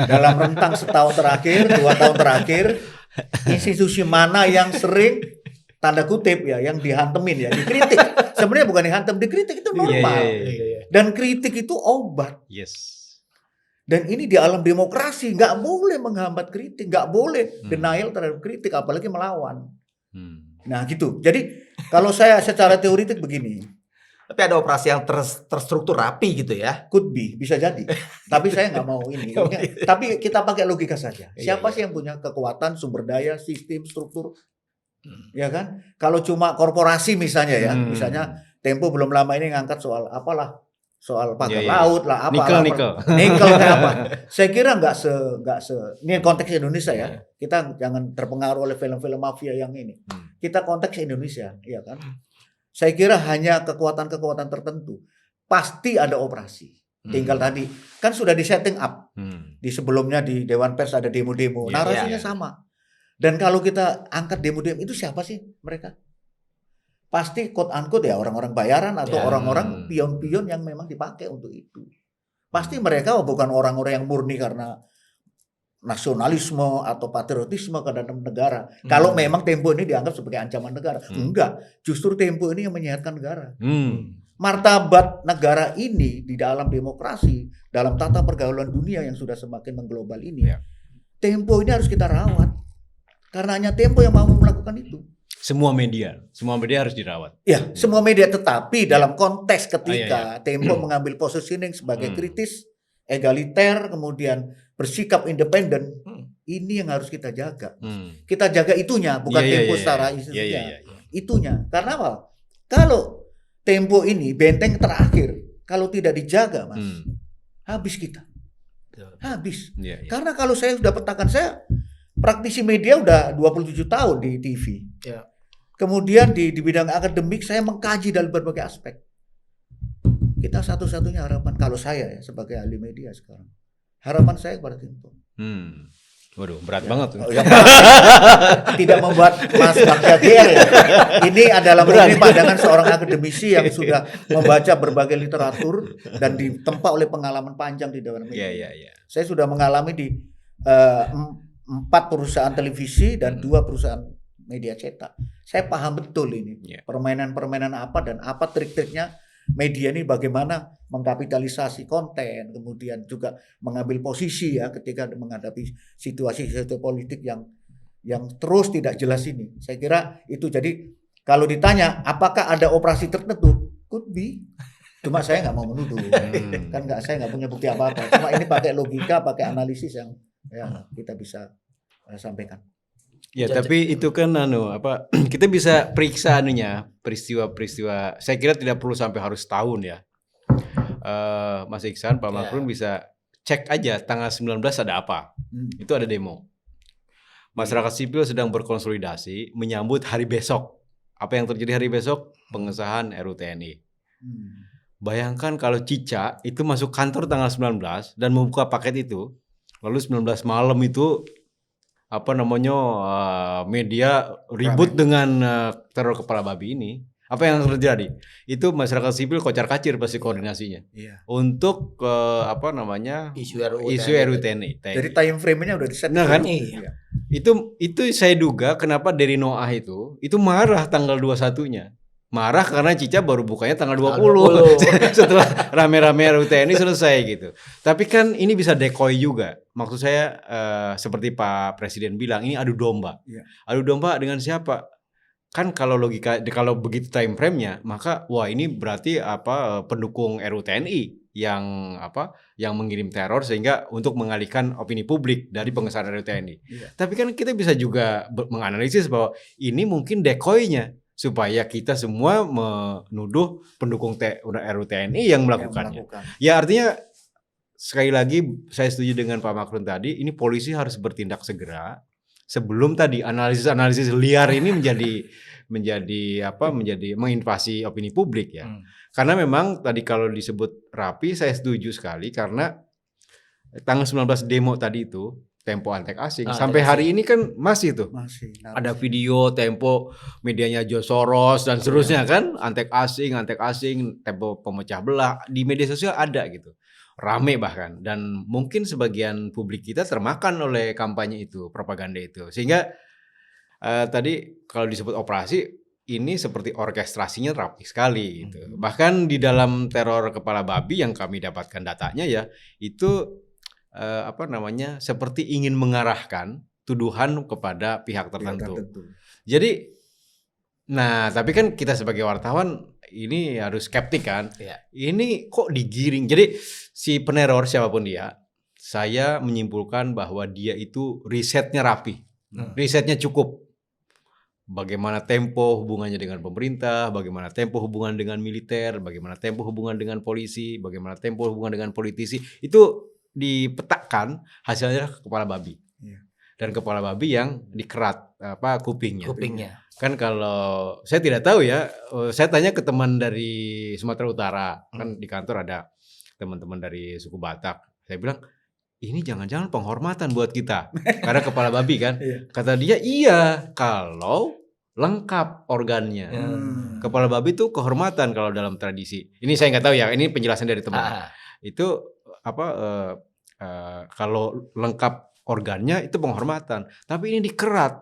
Dalam rentang setahun terakhir, 2 tahun terakhir, institusi mana yang sering tanda kutip ya, yang dihantemin ya, dikritik. Sebenarnya bukan dihantem, dikritik itu normal. Dan kritik itu obat. Dan ini di alam demokrasi nggak boleh menghambat kritik, nggak boleh denial terhadap kritik, apalagi melawan. Nah gitu. Jadi kalau saya secara teoritik begini. Tapi ada operasi yang terstruktur rapi gitu ya. Could be, bisa jadi. Tapi saya nggak mau ini. Tapi kita pakai logika saja. Siapa sih yang punya kekuatan, sumber daya, sistem, struktur? Ya kan? Kalau cuma korporasi misalnya ya, misalnya Tempo belum lama ini ngangkat soal apalah, soal pagar laut lah, apa nikel kayak apa. Saya kira nggak se ini konteks Indonesia ya. Kita jangan terpengaruh oleh film-film mafia yang ini. Kita konteks Indonesia, ya kan? Saya kira hanya kekuatan-kekuatan tertentu. Pasti ada operasi. Tinggal tadi kan sudah di setting up. Di sebelumnya di Dewan Pers ada demo-demo. Narasinya sama. Dan kalau kita angkat demo-demo itu siapa sih mereka? Pasti quote unquote ya orang-orang bayaran atau orang-orang pion-pion yang memang dipakai untuk itu. Pasti mereka bukan orang-orang yang murni karena nasionalisme atau patriotisme ke dalam negara. Kalau memang Tempo ini dianggap sebagai ancaman negara. Enggak, justru Tempo ini yang menyehatkan negara. Martabat negara ini di dalam demokrasi, dalam tata pergaulan dunia yang sudah semakin mengglobal ini, Tempo ini harus kita rawat. Karena hanya Tempo yang mampu melakukan itu. Semua media harus dirawat. Ya, semua media, tetapi dalam konteks ketika Tempo mengambil positioning sebagai kritis, egaliter, kemudian bersikap independen, ini yang harus kita jaga. Kita jaga itunya, bukan Tempo secara isinya. Itunya. Karena apa? Kalau Tempo ini benteng terakhir, kalau tidak dijaga, Mas, habis kita. Habis. Karena kalau saya sudah petakan, saya praktisi media udah 27 tahun di TV. Kemudian di bidang akademik saya mengkaji dalam berbagai aspek. Kita satu-satunya harapan, kalau saya ya sebagai ahli media sekarang, harapan saya kepada Tempo. Waduh, berat banget tuh. Tidak membuat Mas Bagja GR ya. Ini adalah murni pandangan seorang akademisi yang sudah membaca berbagai literatur dan ditempa oleh pengalaman panjang di dalam media. Saya sudah mengalami di 4 perusahaan televisi dan 2 perusahaan media cetak. Saya paham betul ini permainan-permainan apa dan apa trik-triknya media ini, bagaimana mengkapitalisasi konten, kemudian juga mengambil posisi ya ketika menghadapi situasi-situasi politik yang terus tidak jelas ini. Saya kira itu. Jadi kalau ditanya apakah ada operasi tertentu, could be. Cuma saya nggak mau menuduh, kan saya nggak punya bukti apa-apa. Cuma ini pakai logika, pakai analisis yang kita bisa sampaikan. Ya, tapi itu kan kita bisa periksa peristiwa-peristiwa. Saya kira tidak perlu sampai harus tahun ya. Mas Iksan, Pak Makrun bisa cek aja tanggal 19 ada apa. Itu ada demo. Masyarakat sipil sedang berkonsolidasi menyambut hari besok. Apa yang terjadi hari besok? Pengesahan RUU TNI. Bayangkan kalau Cica itu masuk kantor tanggal 19 dan membuka paket itu, lalu 19 malam itu media ribut dengan teror kepala babi ini. Apa yang terjadi? Itu masyarakat sipil kocar-kacir pasti koordinasinya. Untuk isu RUU TNI. Jadi time frame-nya udah di-set. Nah kan? Itu saya duga kenapa dari Noah itu marah tanggal 21-nya. Marah karena Cica baru bukanya tanggal 20. Setelah rame-rame RUU TNI selesai gitu. Tapi kan ini bisa decoy juga. Maksud saya seperti Pak Presiden bilang, ini adu domba. Adu domba dengan siapa? Kan kalau kalau begitu time frame-nya, maka wah ini berarti pendukung RUU TNI yang mengirim teror sehingga untuk mengalihkan opini publik dari pengesahan RUU TNI. Tapi kan kita bisa juga menganalisis bahwa ini mungkin decoy-nya supaya kita semua menuduh pendukung RUU TNI yang melakukannya. Ya artinya sekali lagi saya setuju dengan Pak Makrun tadi, ini polisi harus bertindak segera sebelum tadi analisis liar ini menjadi menginvasi opini publik ya. Karena memang tadi kalau disebut rapi saya setuju sekali karena tanggal 19 demo tadi itu Tempo antek asing sampai hari ini kan masih ada video Tempo medianya George Soros dan seterusnya kan antek asing Tempo pemecah belah di media sosial ada gitu, rame bahkan, dan mungkin sebagian publik kita termakan oleh kampanye itu, propaganda itu, sehingga tadi kalau disebut operasi ini seperti orkestrasinya rapi sekali gitu. Bahkan di dalam teror kepala babi yang kami dapatkan datanya ya itu seperti ingin mengarahkan tuduhan kepada pihak tertentu. Jadi, tapi kan kita sebagai wartawan ini harus skeptik kan. Ini kok digiring. Jadi si peneror siapapun dia, saya menyimpulkan bahwa dia itu risetnya rapi, risetnya cukup. Bagaimana Tempo hubungannya dengan pemerintah, bagaimana Tempo hubungan dengan militer, bagaimana Tempo hubungan dengan polisi, bagaimana Tempo hubungan dengan politisi, itu dipetakan hasilnya kepala babi. Dan kepala babi yang dikerat kupingnya. Kan kalau saya tidak tahu ya, saya tanya ke teman dari Sumatera Utara, kan di kantor ada teman-teman dari suku Batak. Saya bilang, ini jangan-jangan penghormatan buat kita karena kepala babi kan. Kata dia, iya kalau lengkap organnya. Kepala babi itu kehormatan kalau dalam tradisi. Ini saya nggak tahu ya, ini penjelasan dari teman. Itu kalau lengkap organnya itu penghormatan, tapi ini dikerat.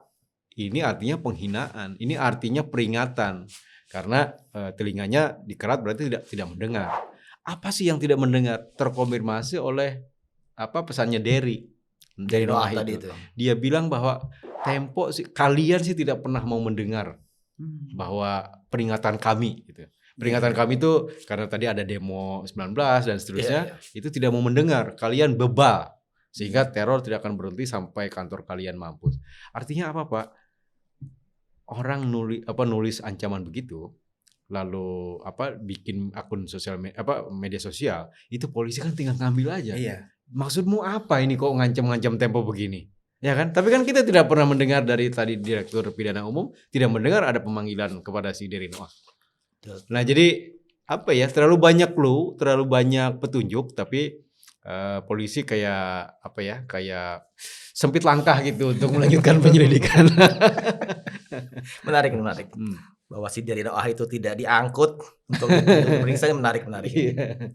Ini artinya penghinaan, ini artinya peringatan. Karena telinganya dikerat berarti tidak mendengar. Apa sih yang tidak mendengar? Terkonfirmasi oleh pesannya Derry Noah tadi itu. itu. Dia bilang bahwa Tempo sih, kalian sih tidak pernah mau mendengar bahwa peringatan kami gitu. Peringatan kami itu karena tadi ada demo 19 dan seterusnya, itu tidak mau mendengar. Kalian bebal sehingga teror tidak akan berhenti sampai kantor kalian mampus. Artinya apa, Pak? Orang nulis ancaman begitu, lalu bikin akun media sosial, itu polisi kan tinggal ngambil aja. Iya. Maksudmu apa ini kok ngancam-ngancam Tempo begini? Ya kan? Tapi kan kita tidak pernah mendengar dari tadi Direktur Pidana Umum tidak mendengar ada pemanggilan kepada si Derry Noah. Nah, jadi terlalu banyak clue, terlalu banyak petunjuk, tapi polisi kayak sempit langkah gitu untuk melanjutkan penyelidikan. Menarik. Bahwa si Derry Noah itu tidak diangkut untuk diperiksa, menarik. Iya.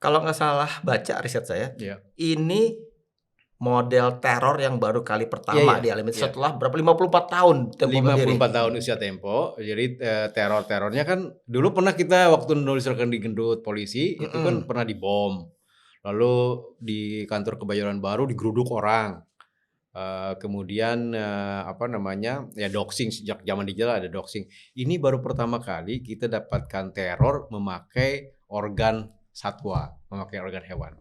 Kalau nggak salah baca riset saya, ini model teror yang baru kali pertama dialami setelah berapa 54 tahun Tempo 54 tahun usia Tempo. Jadi teror-terornya kan dulu pernah kita waktu nulis rekan di gendut polisi itu kan pernah dibom. Lalu di kantor Kebayoran Baru digeruduk orang. Kemudian doxing, sejak zaman digital ada doxing. Ini baru pertama kali kita dapatkan teror memakai organ satwa, memakai organ hewan.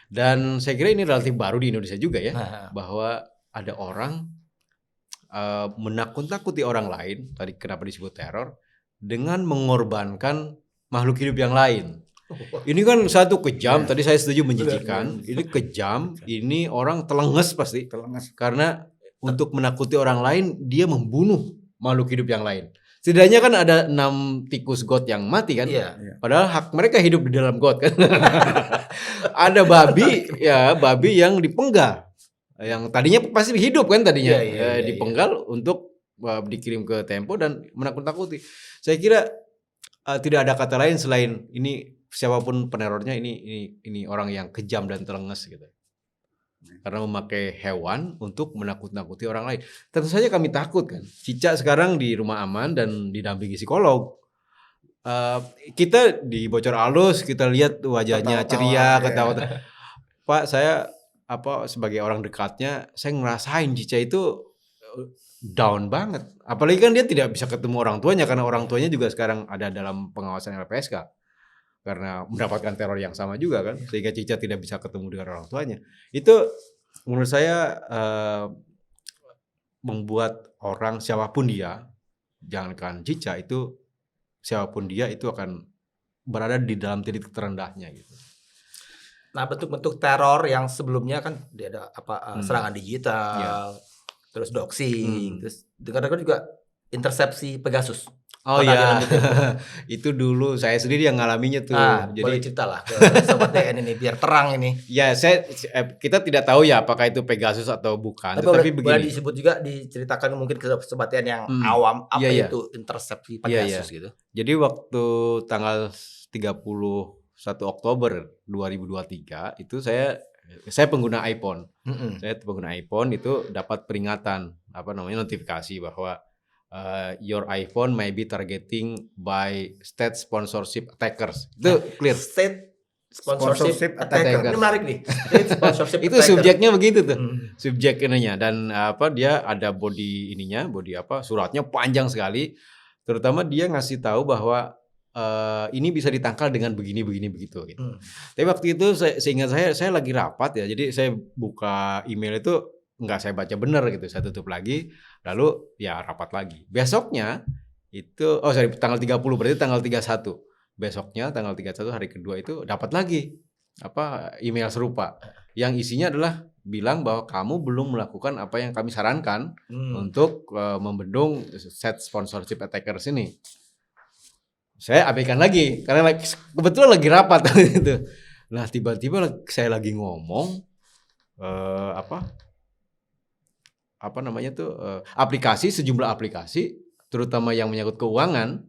Dan saya kira ini relatif baru di Indonesia juga ya, bahwa ada orang menakut-nakuti orang lain, tadi kenapa disebut teror, dengan mengorbankan makhluk hidup yang lain. Ini kan satu kejam, tadi saya setuju menjijikan, ini kejam, ini orang telenges pasti, karena untuk menakuti orang lain, dia membunuh makhluk hidup yang lain. Setidaknya kan ada 6 tikus got yang mati kan, padahal hak mereka hidup di dalam got kan. Ada babi yang dipenggal, yang tadinya pasti hidup kan tadinya, dipenggal untuk dikirim ke Tempo dan menakut-nakuti. Saya kira tidak ada kata lain selain ini siapapun penerornya ini orang yang kejam dan telenges gitu. Karena memakai hewan untuk menakut-nakuti orang lain. Tentu saja kami takut kan. Cica sekarang di rumah aman dan didampingi psikolog. Kita di Bocor Alus kita lihat wajahnya ceria, ketawa. Pak, saya sebagai orang dekatnya, saya ngerasain Cica itu down banget. Apalagi kan dia tidak bisa ketemu orang tuanya karena orang tuanya juga sekarang ada dalam pengawasan LPSK. Karena mendapatkan teror yang sama juga kan, sehingga Cica tidak bisa ketemu dengan orang tuanya. Itu menurut saya membuat orang siapapun dia, jangankan Cica, itu siapapun dia itu akan berada di dalam titik terendahnya gitu. Nah, bentuk-bentuk teror yang sebelumnya kan dia ada serangan digital, terus doxing, terus dengar-dengar juga intersepsi Pegasus. Oh iya, itu dulu saya sendiri yang ngalaminya tuh. Jadi boleh cerita lah ke Sobat DN ini biar terang ini. Ya, kita tidak tahu ya apakah itu Pegasus atau bukan. Tapi begini. Boleh disebut juga, diceritakan mungkin ke Sobat DN yang awam apa itu intersepsi Pegasus gitu. Jadi waktu tanggal 31 Oktober 2023 itu saya pengguna iPhone. Saya pengguna iPhone itu dapat peringatan notifikasi bahwa your iPhone may be targeting by state sponsorship attackers. Itu clear. State sponsorship attacker. Ini menarik nih. State sponsorship itu attacker. Subjeknya begitu tuh. Subjek ininya dan dia ada body suratnya panjang sekali. Terutama dia ngasih tahu bahwa ini bisa ditangkal dengan begini begitu gitu. Tapi waktu itu seingat saya lagi rapat ya. Jadi saya buka email itu nggak saya baca benar gitu, saya tutup lagi, lalu ya rapat lagi. Besoknya itu, tanggal 30 berarti tanggal 31. Besoknya tanggal 31 hari kedua itu dapat lagi email serupa yang isinya adalah bilang bahwa kamu belum melakukan apa yang kami sarankan untuk membendung set sponsorship attackers ini. Saya abaikan lagi karena kebetulan lagi rapat gitu. Nah, tiba-tiba saya lagi ngomong sejumlah aplikasi terutama yang menyangkut keuangan,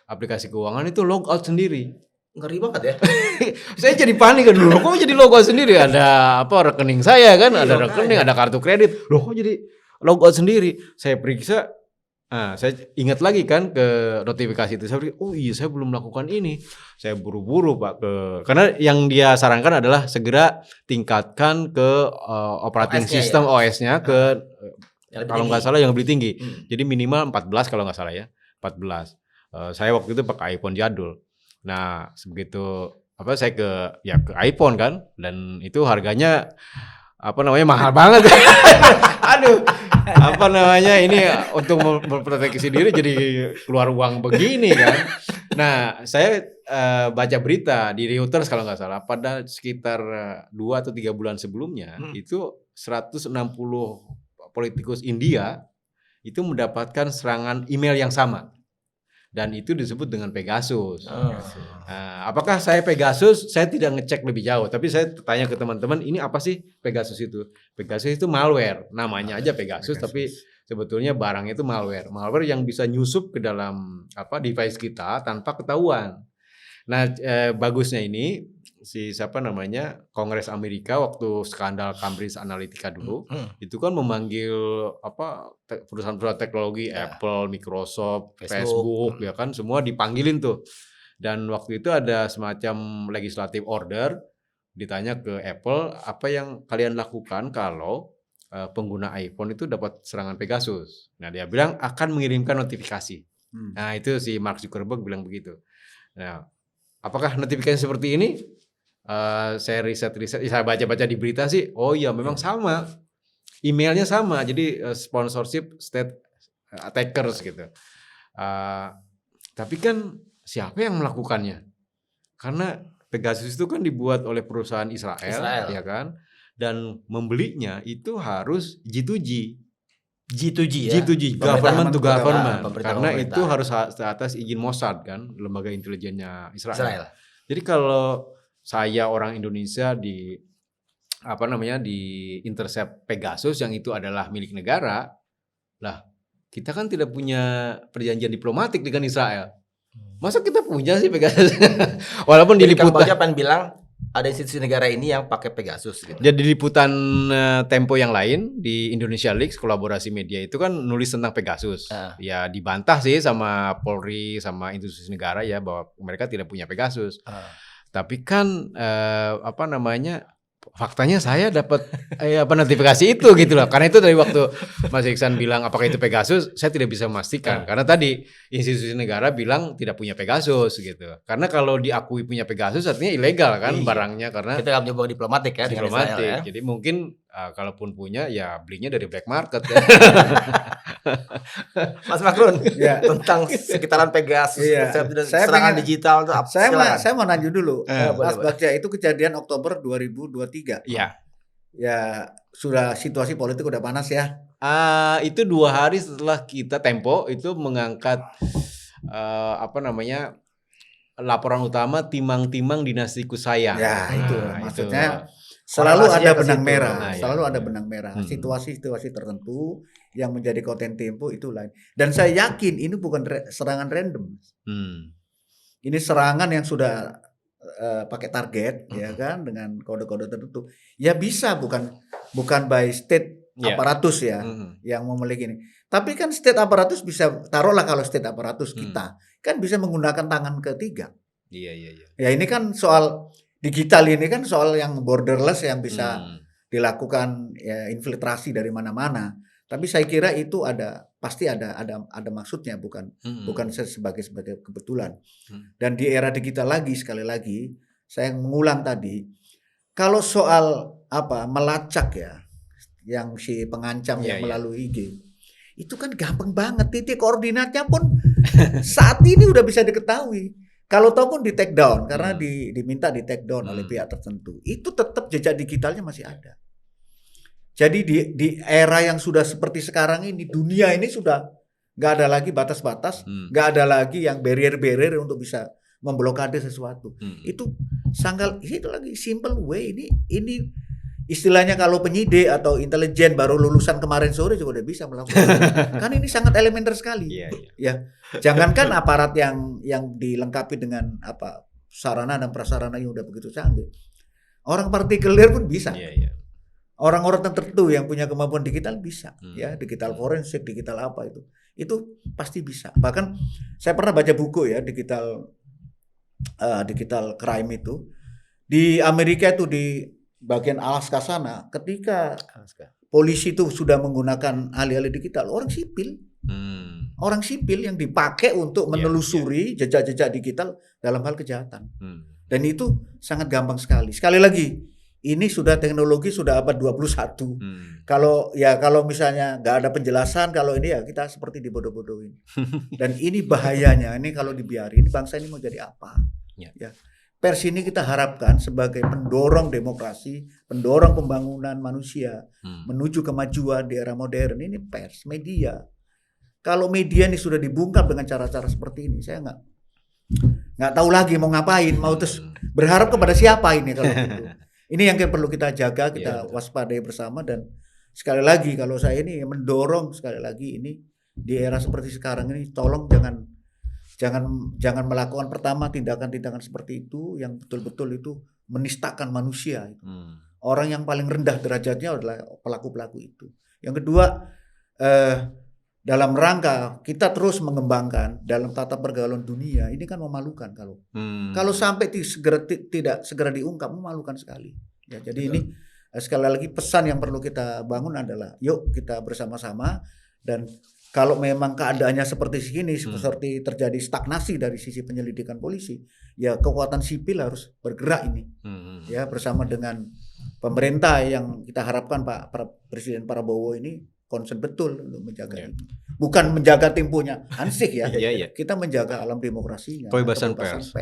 aplikasi keuangan itu log out sendiri. Ngeri banget ya. Saya jadi panik kan dulu. Kok jadi logout sendiri? Ada apa rekening saya kan? Ada rekening, ada kartu kredit. Loh kok jadi logout sendiri? Saya periksa. Saya ingat lagi kan ke notifikasi itu. Saya pikir, oh iya saya belum melakukan ini. Saya buru-buru Pak karena yang dia sarankan adalah segera tingkatkan ke operating OS-nya system OS-nya ke kalau nggak salah yang lebih tinggi. Jadi minimal 14 kalau nggak salah ya. 14. Saya waktu itu pakai iPhone jadul. Nah, begitu saya ke iPhone kan dan itu harganya mahal banget. Aduh, ini untuk memproteksi diri jadi keluar uang begini kan. Nah, saya baca berita di Reuters kalau nggak salah pada sekitar 2 atau 3 bulan sebelumnya itu 160 politikus India itu mendapatkan serangan email yang sama. Dan itu disebut dengan Pegasus. Apakah saya Pegasus? Saya tidak ngecek lebih jauh. Tapi saya tanya ke teman-teman, ini apa sih Pegasus itu? Pegasus itu malware. Namanya aja Pegasus. Tapi sebetulnya barangnya itu malware. Malware yang bisa nyusup ke dalam device kita tanpa ketahuan. Nah, bagusnya ini Kongres Amerika waktu skandal Cambridge Analytica dulu itu kan memanggil perusahaan-perusahaan teknologi Apple, Microsoft, Facebook ya kan semua dipanggilin tuh. Dan waktu itu ada semacam legislative order ditanya ke Apple apa yang kalian lakukan kalau pengguna iPhone itu dapat serangan Pegasus. Nah, dia bilang akan mengirimkan notifikasi. Nah, itu si Mark Zuckerberg bilang begitu. Nah, apakah notifikasi seperti ini? Saya riset, saya baca-baca di berita sih, oh iya memang sama, emailnya sama, jadi sponsorship state attackers gitu. Tapi kan siapa yang melakukannya? Karena Pegasus itu kan dibuat oleh perusahaan Israel. Ya kan, dan membelinya itu harus G2G ya? G2G, government to government, karena itu harus atas izin Mossad kan, lembaga intelijennya Israel. Jadi kalau saya orang Indonesia di intercept Pegasus yang itu adalah milik negara, lah kita kan tidak punya perjanjian diplomatik dengan Israel. Masa kita punya sih Pegasus? Walaupun di liputan Kang bilang ada institusi negara ini yang pakai Pegasus gitu. Jadi di liputan Tempo yang lain di Indonesia Leaks kolaborasi media itu kan nulis tentang Pegasus. Ya dibantah sih sama Polri sama institusi negara ya bahwa mereka tidak punya Pegasus. Tapi kan faktanya saya dapat notifikasi itu gitu loh. Karena itu dari waktu Mas Iksan bilang apakah itu Pegasus, saya tidak bisa memastikan. Karena tadi institusi negara bilang tidak punya Pegasus gitu. Karena kalau diakui punya Pegasus artinya ilegal kan barangnya karena kita nggak punya hubungan diplomatik ya dengan Israel ya. Jadi mungkin kalaupun punya ya belinya dari black market ya. Mas Makrun tentang sekitaran Pegasus, serangan digital itu apa? Saya mau nanya dulu. Mas Bagja, itu kejadian Oktober 2023. Iya. Ya sudah situasi politik udah panas ya. Itu 2 hari setelah kita Tempo itu mengangkat laporan utama timang-timang dinastiku saya. Ya itu maksudnya selalu ada benang merah, selalu ada benang merah. Situasi-situasi tertentu yang menjadi konten Tempo itu lain. Dan saya yakin ini bukan serangan random. Ini serangan yang sudah pakai target ya kan dengan kode-kode tertentu. Ya bisa bukan by state aparatus ya yang memiliki ini. Tapi kan state aparatus bisa, taruhlah kalau state aparatus kita kan bisa menggunakan tangan ketiga. Iya. Ya ini kan soal digital, ini kan soal yang borderless yang bisa dilakukan ya infiltrasi dari mana-mana. Tapi saya kira itu pasti ada maksudnya, bukan sebagai kebetulan. Dan di era digital lagi, sekali lagi saya mengulang tadi, kalau soal melacak ya yang si pengancam yang melalui IG itu kan gampang banget, titik koordinatnya pun saat ini udah bisa diketahui. Kalau tahu pun di take down karena diminta di take down oleh pihak tertentu, itu tetap jejak digitalnya masih ada. Jadi di era yang sudah seperti sekarang ini, dunia ini sudah nggak ada lagi batas-batas, nggak ada lagi yang barrier-barrier untuk bisa memblokade sesuatu. Itu lagi simple way. Ini istilahnya kalau penyidik atau intelijen baru lulusan kemarin sore juga udah bisa melakukan. Kan ini sangat elementer sekali. Ya, jangankan aparat yang dilengkapi dengan sarana dan prasarana yang udah begitu canggih. Orang partikelir pun bisa. Iya, iya. Orang-orang tertentu yang punya kemampuan digital bisa, ya, digital Hmm. forensik, digital apa itu pasti bisa. Bahkan saya pernah baca buku ya digital crime itu di Amerika itu di bagian Alaska sana, ketika polisi itu sudah menggunakan alih-alih digital, orang sipil yang dipakai untuk Iya, menelusuri jejak-jejak digital dalam hal kejahatan. Hmm. Dan itu sangat gampang sekali. Sekali lagi, ini sudah teknologi sudah abad 21. Hmm. Kalau misalnya nggak ada penjelasan, kalau ini ya kita seperti dibodoh-bodohin. Dan ini bahayanya, ini kalau dibiarin, bangsa ini mau jadi apa? Ya. Ya. Pers ini kita harapkan sebagai pendorong demokrasi, pendorong pembangunan manusia menuju kemajuan di era modern. Ini pers, media. Kalau media ini sudah dibungkam dengan cara-cara seperti ini, saya nggak tahu lagi mau ngapain, mau terus berharap kepada siapa ini kalau gitu. Ini yang perlu kita jaga, kita waspadai bersama. Dan sekali lagi kalau saya ini mendorong sekali lagi ini di era seperti sekarang ini, tolong jangan melakukan pertama tindakan-tindakan seperti itu yang betul-betul itu menistakan manusia. Orang yang paling rendah derajatnya adalah pelaku-pelaku itu. Yang kedua, dalam rangka kita terus mengembangkan dalam tata pergaulan dunia, ini kan memalukan kalau sampai tidak segera diungkap, memalukan sekali. Ya, jadi ini sekali lagi pesan yang perlu kita bangun adalah yuk kita bersama-sama, dan kalau memang keadaannya seperti ini, seperti terjadi stagnasi dari sisi penyelidikan polisi, ya kekuatan sipil harus bergerak ini, ya bersama dengan pemerintah yang kita harapkan Pak Presiden Prabowo ini concern betul untuk menjaga ini. Bukan menjaga temponya Hansik ya, kita menjaga alam demokrasinya, kebebasan pers.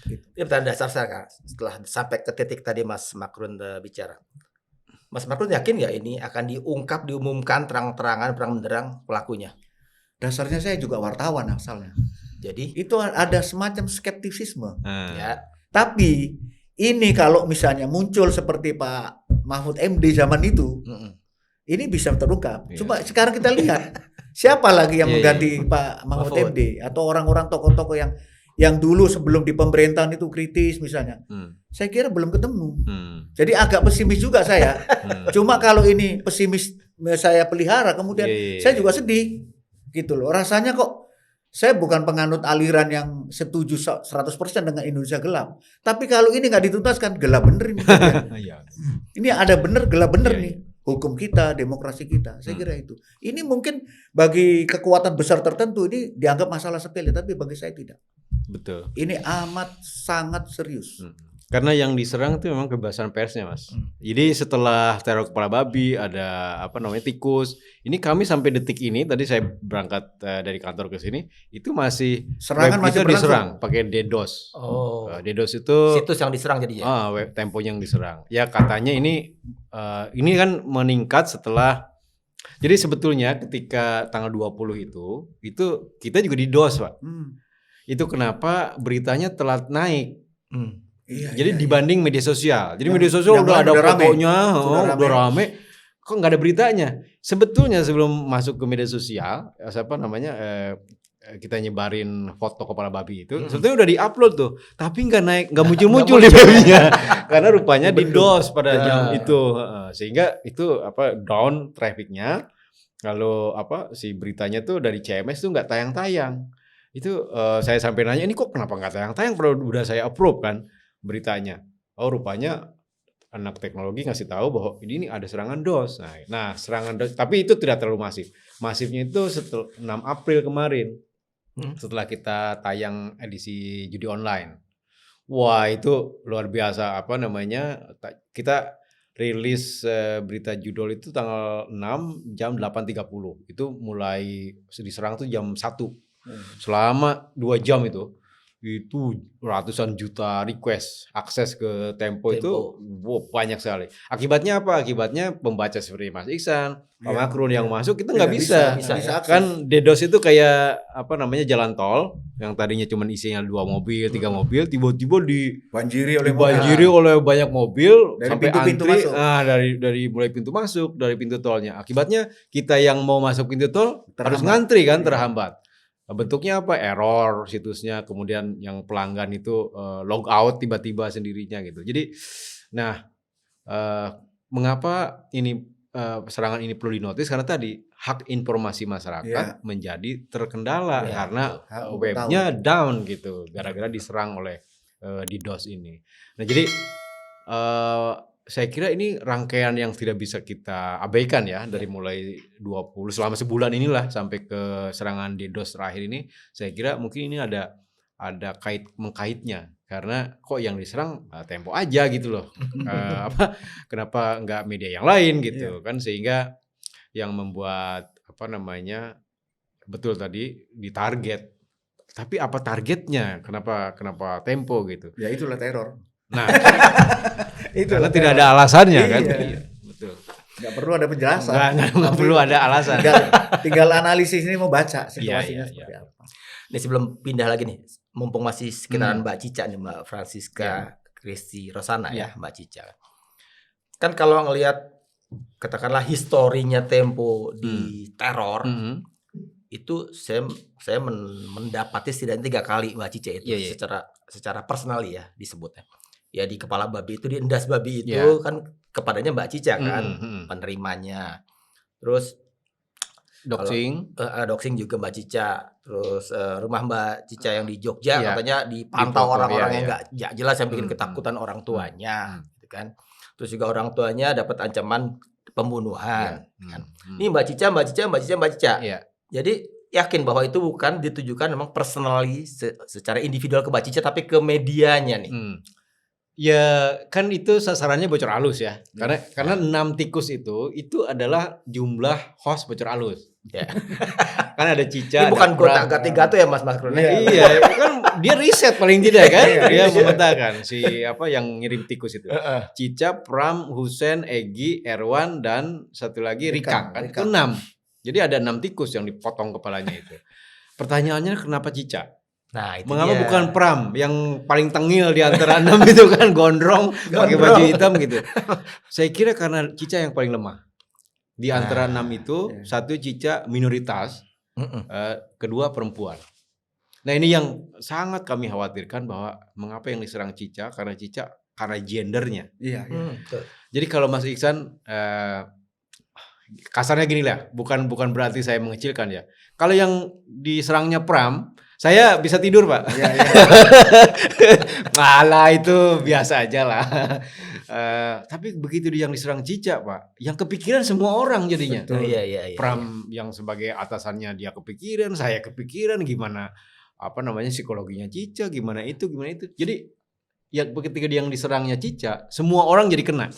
Gitu. Ini pertanyaan dasar saya Kak, setelah sampai ke titik tadi Mas Makrun bicara. Mas Makrun yakin nggak ini akan diumumkan terang-terangan, terang benderang pelakunya? Dasarnya saya juga wartawan asalnya. Jadi itu ada semacam skeptisisme. ya. Tapi ini kalau misalnya muncul seperti Pak Mahfud MD zaman itu, ini bisa terungkap. Coba sekarang kita lihat siapa lagi yang mengganti Pak Mahfud MD atau orang-orang tokoh-tokoh yang dulu sebelum di pemerintahan itu kritis misalnya. Saya kira belum ketemu. Jadi agak pesimis juga saya. Cuma kalau ini pesimis saya pelihara, kemudian saya juga sedih. Gitu loh. Rasanya kok saya bukan penganut aliran yang setuju 100% dengan Indonesia gelap. Tapi kalau ini nggak dituntaskan, gelap bener ini. Ini ada bener, gelap bener nih. Hukum kita, demokrasi kita. Saya kira itu. Ini mungkin bagi kekuatan besar tertentu ini dianggap masalah sepele, tapi bagi saya tidak. Betul. Ini amat sangat serius. Karena yang diserang itu memang kebebasan persnya, Mas. Jadi setelah teror kepala babi, ada tikus. Ini kami sampai detik ini, tadi saya berangkat dari kantor ke sini, itu masih serangan masih berlangsung. diserang pakai DDoS. DDoS itu situs yang diserang jadinya. Web Temponya yang diserang. Ya katanya ini kan meningkat setelah. Jadi sebetulnya ketika tanggal 20 itu kita juga DDoS, Pak. Itu kenapa beritanya telat naik. Jadi dibanding media sosial. Jadi media sosial udah ada fotonya, udah rame. Kok nggak ada beritanya? Sebetulnya sebelum masuk ke media sosial, kita nyebarin foto kepala babi itu, sebetulnya udah diupload tuh, tapi nggak naik, nggak muncul di webnya, karena rupanya DDoS pada jam itu, sehingga itu down trafficnya. Kalau si beritanya tuh dari CMS tuh nggak tayang-tayang. Itu saya sampai nanya, ini kok kenapa nggak tayang-tayang? Padahal udah saya approve kan beritanya. Oh rupanya anak teknologi ngasih tahu bahwa ini ada serangan DOS. Nah serangan DOS, tapi itu tidak terlalu masif. Masifnya itu setelah 6 April kemarin, setelah kita tayang edisi judi online. Wah itu luar biasa. Kita rilis berita judul itu tanggal 6 jam 8.30. Itu mulai diserang tuh jam 1. Selama 2 jam itu ratusan juta request akses ke Tempo. Itu banyak sekali. Akibatnya apa? Akibatnya pembaca seperti Mas Iksan, Pak Makrun yang masuk kita nggak bisa kan DDoS itu kayak jalan tol yang tadinya cuma isinya 2 mobil, 3 mobil, tiba-tiba dibanjiri oleh banyak mobil dari sampai pintu antri. masuk. Dari mulai pintu masuk, dari pintu tolnya. Akibatnya kita yang mau masuk pintu tol harus ngantri kan, terhambat. bentuknya apa? Error situsnya, kemudian yang pelanggan itu log out tiba-tiba sendirinya gitu. Jadi, nah, mengapa ini serangan ini perlu dinotis? Karena tadi hak informasi masyarakat menjadi terkendala Ya, karena webnya down gitu, gara-gara diserang oleh DDoS ini. Nah, jadi saya kira ini rangkaian yang tidak bisa kita abaikan ya, dari mulai 20 selama sebulan inilah sampai ke serangan DDoS terakhir ini. Saya kira mungkin ini ada mengkaitnya, karena kok yang diserang Tempo aja gitu loh. Kenapa nggak media yang lain gitu kan, sehingga yang membuat betul tadi ditarget. Tapi apa targetnya? Kenapa Tempo gitu? Ya itulah teror. Nah, karena tidak ada alasannya kan. Iya. Betul. Nggak perlu ada penjelasan. Nggak perlu ada alasan. Tinggal analisis ini mau baca situasinya seperti apa. Ini sebelum pindah lagi nih, mumpung masih sekitaran Mbak Cica nih, Mbak Francisca Kristi Rosana ya, Mbak Cica. Kan kalau ngelihat katakanlah historinya Tempo di teror, itu saya mendapati setidaknya 3 kali Mbak Cica itu secara personal ya disebutnya. Ya di kepala babi itu, di endas babi itu kan kepadanya Mbak Cica kan penerimanya. Terus doxing juga Mbak Cica. Terus rumah Mbak Cica yang di Jogja katanya dipantau orang-orang yang nggak jelas yang bikin ketakutan orang tuanya, gitu kan. Terus juga orang tuanya dapat ancaman pembunuhan. Kan. Ini Mbak Cica. Jadi yakin bahwa itu bukan ditujukan memang personally secara individual ke Mbak Cica, tapi ke medianya nih. Ya kan itu sasarannya bocor halus ya. Karena 6 tikus itu adalah jumlah host bocor halus. Ya. Kan ada Cica. Ini bukan kota gato ya Mas Krone. Iya, kan dia riset paling tidak kan. Dia memetakan yang ngirim tikus itu. Cica, Pram, Husen, Egi, Erwan, dan satu lagi Rikang kan. Itu 6. Jadi ada 6 tikus yang dipotong kepalanya itu. Pertanyaannya kenapa Cica? Nah, itu mengapa dia. bukan Pram yang paling tengil di antara 6 itu kan, gondrong, pakai baju hitam gitu. Saya kira karena Cica yang paling lemah. Di antara 6 itu, satu Cica minoritas, kedua perempuan. Nah, ini yang sangat kami khawatirkan, bahwa mengapa yang diserang Cica karena gendernya. Iya. Jadi kalau Mas Iksan kasarnya gini lah, bukan berarti saya mengecilkan ya. Kalau yang diserangnya Pram, saya bisa tidur Pak. Malah itu biasa aja lah. Tapi begitu yang diserang Cica Pak, yang kepikiran semua orang jadinya. Iya. Pram yang sebagai atasannya dia kepikiran, saya kepikiran gimana psikologinya Cica, gimana itu. Jadi ya ketika yang diserangnya Cica, semua orang jadi kena.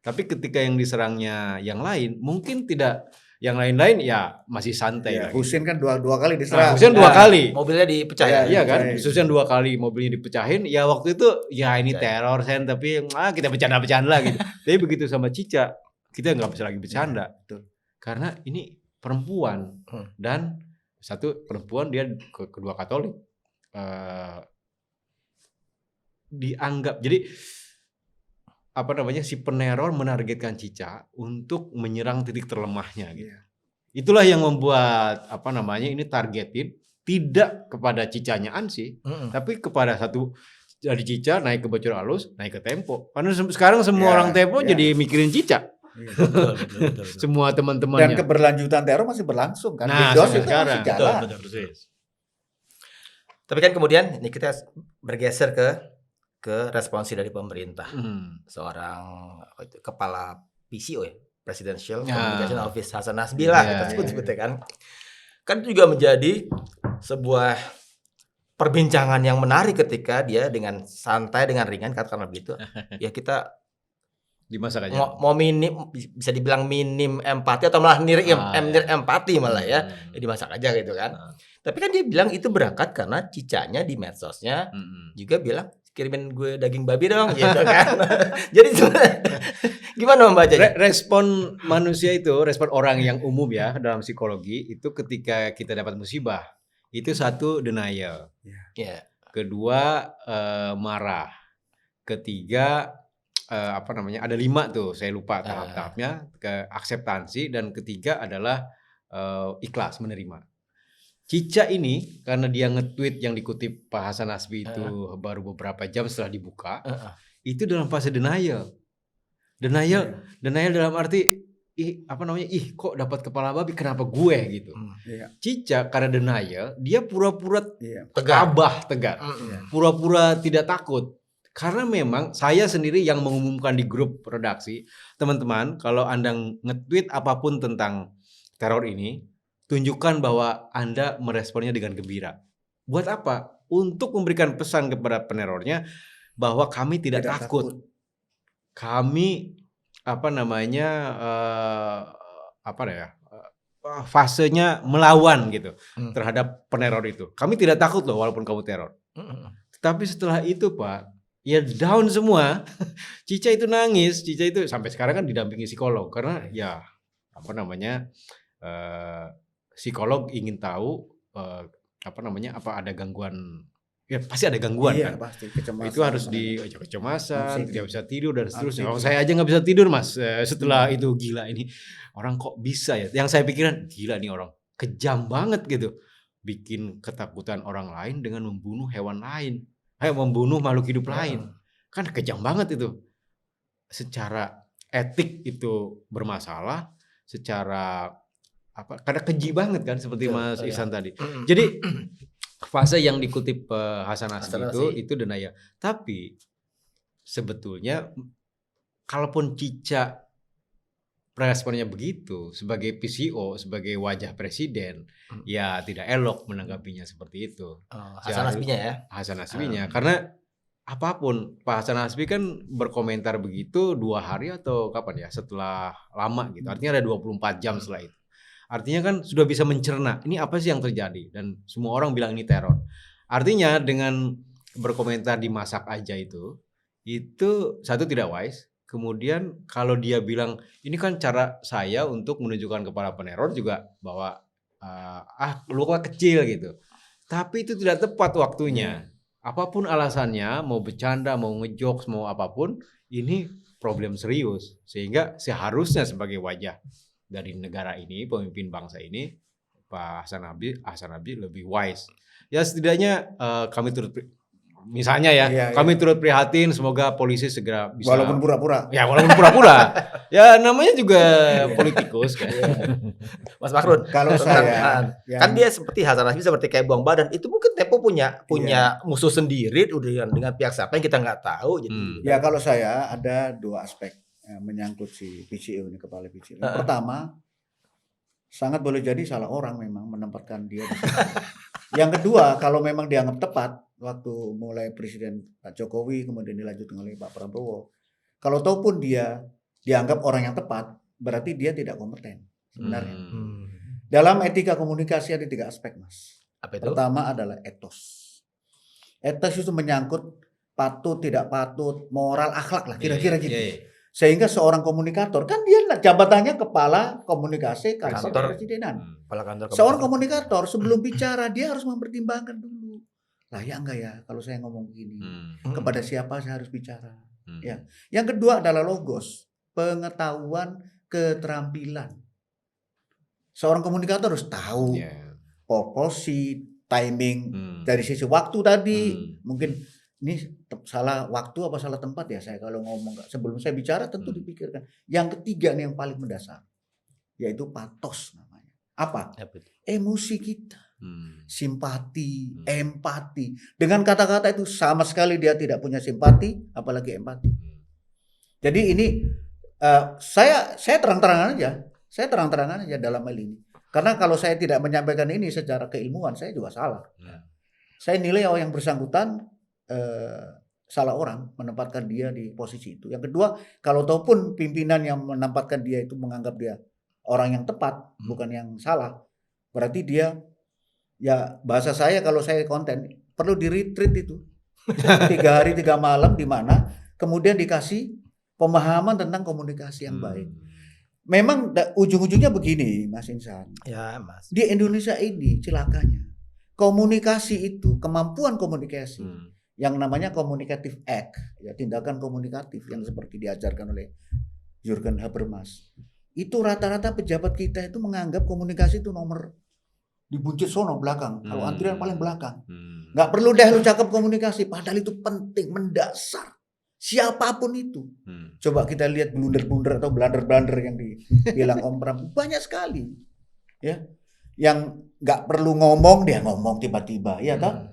Tapi ketika yang diserangnya yang lain, mungkin tidak. Yang lain-lain ya masih santai. Husin kan dua kali diserang. Husin 2 kali. Mobilnya dipecahin. Iya kan. Husin 2 kali mobilnya dipecahin. Ya waktu itu ya ini teror Sen, tapi kita bercanda-bercanda gitu. Tapi begitu sama Cica, kita nggak bisa lagi bercanda. Karena ini perempuan dan satu perempuan, dia kedua Katolik. Dianggap jadi si peneror menargetkan Cica untuk menyerang titik terlemahnya gitu. Itulah yang membuat ini targetin tidak kepada Cicanya Ansi, tapi kepada satu dari Cica naik ke bocor halus, naik ke Tempo. Karena sekarang semua orang Tempo jadi mikirin Cica. Betul. Semua teman-temannya. Dan keberlanjutan teror masih berlangsung kan. Nah, DDoS itu sekarang masih jalan. Betul. Tapi kan kemudian ini kita bergeser ke responsi dari pemerintah. Seorang kepala PCO ya, Presidential Communication Office, Hasan Nasrallah kita sebut-sebutnya kan. Kan itu juga menjadi sebuah perbincangan yang menarik ketika dia dengan santai, dengan ringan, katakanlah begitu. Ya kita dimasak aja. Mau bisa dibilang minim empati atau malah nir empati malah ya. Ya dimasak aja gitu kan. Tapi kan dia bilang itu berangkat karena Cicanya di medsosnya juga bilang kirimin gue daging babi dong gitu kan. Jadi gimana membacanya? Respon manusia itu, respon orang yang umum ya dalam psikologi itu ketika kita dapat musibah, itu satu denial. Kedua marah. Ketiga ada 5 tuh, saya lupa tahap-tahapnya, ke akseptansi, dan ketiga adalah ikhlas menerima. Cica ini karena dia nge-tweet yang dikutip Pak Hasan Nasbi itu baru beberapa jam setelah dibuka, itu dalam fase denial. Denial dalam arti ih kok dapat kepala babi, kenapa gue gitu. Iya. Cica karena denial, dia pura-pura Tegar. tegar. Pura-pura tidak takut. Karena memang saya sendiri yang mengumumkan di grup redaksi, teman-teman, kalau Anda nge-tweet apapun tentang teror ini, tunjukkan bahwa Anda meresponnya dengan gembira. Buat apa? Untuk memberikan pesan kepada penerornya bahwa kami tidak takut. Kami fasenya melawan gitu terhadap peneror itu. Kami tidak takut loh walaupun kamu teror. Tapi setelah itu Pak, ya down semua. Cica itu nangis. Cica itu sampai sekarang kan didampingi psikolog karena ya psikolog ingin tahu apa ada gangguan, ya pasti ada gangguan kan. Pasti kecemasan. Itu harus kecemasan, tidak bisa tidur dan seterusnya. Kalau saya aja nggak bisa tidur Mas setelah itu, gila ini orang kok bisa ya. Yang saya pikiran gila nih orang kejam banget gitu, bikin ketakutan orang lain dengan membunuh hewan lain, membunuh makhluk hidup lain, kan kejam banget itu. Secara etik itu bermasalah, secara karena keji banget kan seperti Mas Ihsan tadi. Jadi fase yang dikutip Hasan Nasbi itu denial. Tapi sebetulnya kalaupun Cica responnya begitu sebagai PCO, sebagai wajah presiden, ya tidak elok menanggapinya seperti itu. Hasan Nasbinya ya. Hasan Nasbinya karena apapun Pak Hasan Nasbi kan berkomentar begitu 2 hari atau kapan ya, setelah lama gitu. Artinya ada 24 jam setelah itu. Artinya kan sudah bisa mencerna ini apa sih yang terjadi dan semua orang bilang ini teror. Artinya dengan berkomentar di masak aja itu satu tidak wise. Kemudian kalau dia bilang ini kan cara saya untuk menunjukkan kepada peneror juga bahwa luka kecil gitu. Tapi itu tidak tepat waktunya. Apapun alasannya, mau bercanda, mau ngejokes, mau apapun, ini problem serius. Sehingga seharusnya sebagai wajah dari negara ini, pemimpin bangsa ini, Pak Hasan Nasbi lebih wise. Ya setidaknya kami turut kami turut prihatin, semoga polisi segera bisa. Walaupun pura-pura. Ya walaupun pura-pura. Ya namanya juga politikus kan. Mas Makhrun, kalau saya kan dia seperti Hasan Nasbi seperti kayak buang badan. Itu mungkin Tempo punya musuh sendiri udah dengan pihak siapa yang kita nggak tahu. Jadi ya kalau saya ada 2 aspek menyangkut si PCO ini, kepala PCO. Yang pertama, sangat boleh jadi salah orang memang menempatkan dia di situ. Yang kedua, kalau memang dianggap tepat waktu mulai Presiden Pak Jokowi kemudian dilanjutkan oleh Pak Prabowo, kalau taupun dia dianggap orang yang tepat, berarti dia tidak kompeten sebenarnya. Dalam etika komunikasi ada 3 aspek, Mas. Apa itu? Pertama adalah etos. Etos itu menyangkut patut, tidak patut, moral, akhlak lah, kira-kira gitu. Sehingga seorang komunikator, kan dia jabatannya kepala komunikasi kantor presidenan. Seorang komunikator sebelum bicara dia harus mempertimbangkan dulu. Layak enggak ya kalau saya ngomong begini? Kepada siapa saya harus bicara? Ya. Yang kedua adalah logos, pengetahuan, keterampilan. Seorang komunikator harus tahu proporsi, timing, dari sisi waktu tadi, mungkin ini salah waktu apa salah tempat ya saya kalau ngomong. Sebelum saya bicara tentu dipikirkan. Yang ketiga nih yang paling mendasar, yaitu patos namanya. Apa? Emosi kita, simpati, empati. Dengan kata-kata itu sama sekali dia tidak punya simpati, apalagi empati. Jadi ini saya terang-terangan aja. Saya terang-terangan aja dalam hal ini. Karena kalau saya tidak menyampaikan ini secara keilmuan, saya juga salah. Saya nilai yang bersangkutan salah orang menempatkan dia di posisi itu. Yang kedua, kalau taupun pimpinan yang menempatkan dia itu menganggap dia orang yang tepat, bukan yang salah, berarti dia, ya bahasa saya kalau saya konten, perlu di retreat itu 3 hari 3 malam, di mana kemudian dikasih pemahaman tentang komunikasi yang baik. Memang ujung-ujungnya begini, Mas Ihsan. Ya, Mas. Di Indonesia ini celakanya komunikasi itu, kemampuan komunikasi yang namanya communicative act, ya tindakan komunikatif yang seperti diajarkan oleh Jurgen Habermas. Itu rata-rata pejabat kita itu menganggap komunikasi itu nomor dibuncit sono belakang. Kalau antrian paling belakang. Hmm. Nggak perlu deh lu cakap komunikasi, padahal itu penting, mendasar. Siapapun itu. Hmm. Coba kita lihat blunder-blunder atau blunder-blunder yang dibilang Om Pram, banyak sekali. Ya. Yang nggak perlu ngomong, dia ngomong tiba-tiba, ya kan?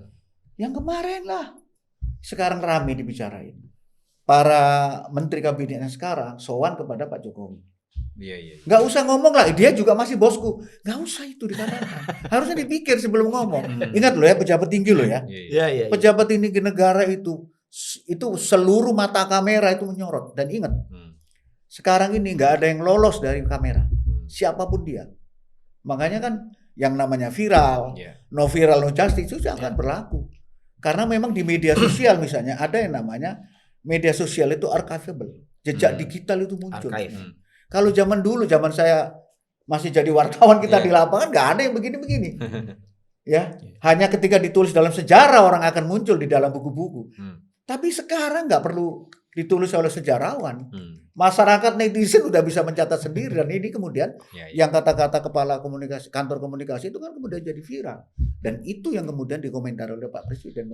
Yang kemarin lah. Sekarang rame dibicarain. Para menteri kabinetnya sekarang sowan kepada Pak Jokowi. Iya. Nggak usah ngomong lah, dia juga masih bosku. Nggak usah itu dikatakan. Harusnya dipikir sebelum ngomong. Ingat loh ya, pejabat tinggi loh ya. Iya. Pejabat tinggi negara itu seluruh mata kamera itu menyorot. Dan ingat, sekarang ini nggak ada yang lolos dari kamera, siapapun dia. Makanya kan yang namanya viral, no viral no justice itu jangan berlaku. Karena memang di media sosial misalnya ada yang namanya media sosial itu archiveable, jejak digital itu muncul. Kalau zaman dulu, zaman saya masih jadi wartawan kita di lapangan, nggak ada yang begini-begini. Ya, hanya ketika ditulis dalam sejarah orang akan muncul di dalam buku-buku. Tapi sekarang nggak perlu ditulis oleh sejarawan. Masyarakat netizen udah bisa mencatat sendiri, dan ini kemudian yang kata-kata kepala komunikasi, kantor komunikasi itu kan kemudian jadi viral. Dan itu yang kemudian dikomentari oleh Pak Presiden.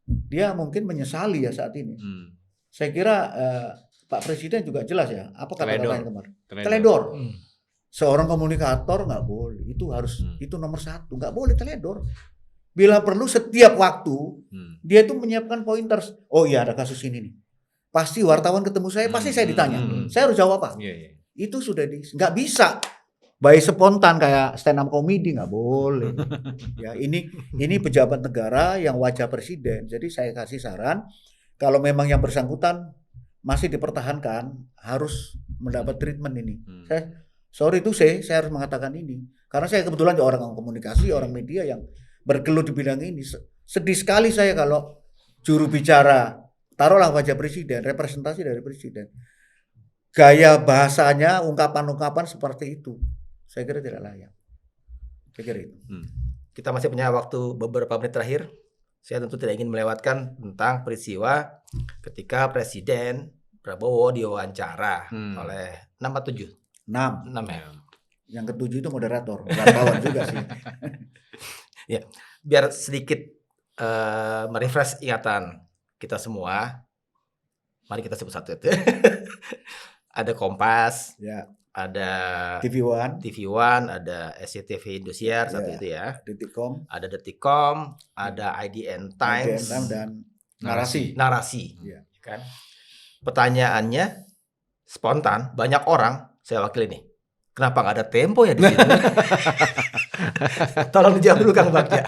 Dia mungkin menyesali ya saat ini. Saya kira Pak Presiden juga jelas ya, apa kata-katanya kemarin? Teledor. Seorang komunikator nggak boleh, itu harus itu nomor satu, nggak boleh teledor. Bila perlu setiap waktu dia itu menyiapkan pointers. Oh iya, ada kasus ini nih. Pasti wartawan ketemu saya, pasti saya ditanya. Saya harus jawab apa? Itu sudah nggak bisa. Baik spontan kayak stand up comedy, nggak boleh. Ya, ini pejabat negara yang wajah presiden. Jadi saya kasih saran, kalau memang yang bersangkutan masih dipertahankan, harus mendapat treatment ini. Saya harus mengatakan ini. Karena saya kebetulan orang komunikasi, orang media yang bergelut di bidang ini. Sedih sekali saya kalau juru bicara, taruhlah wajah presiden, representasi dari presiden, gaya bahasanya, ungkapan-ungkapan seperti itu, saya kira tidak layak. Saya kira itu. Kita masih punya waktu beberapa menit terakhir. Saya tentu tidak ingin melewatkan tentang peristiwa ketika Presiden Prabowo diwawancara oleh 6 ya. Yang ketujuh itu moderator, wartawan juga sih. Ya, biar sedikit merefresh ingatan kita semua. Mari kita sebut satu itu. Ada Kompas, ada TV One, ada SCTV Indosiar satu itu ya. Detikcom, ada Detikcom, ada IDN Times dan Narasi. Ya. Kan? Pertanyaannya spontan, banyak orang saya wakili nih. Kenapa nggak ada Tempo ya di sini? Tolong dijawab dulu Kang Bagja.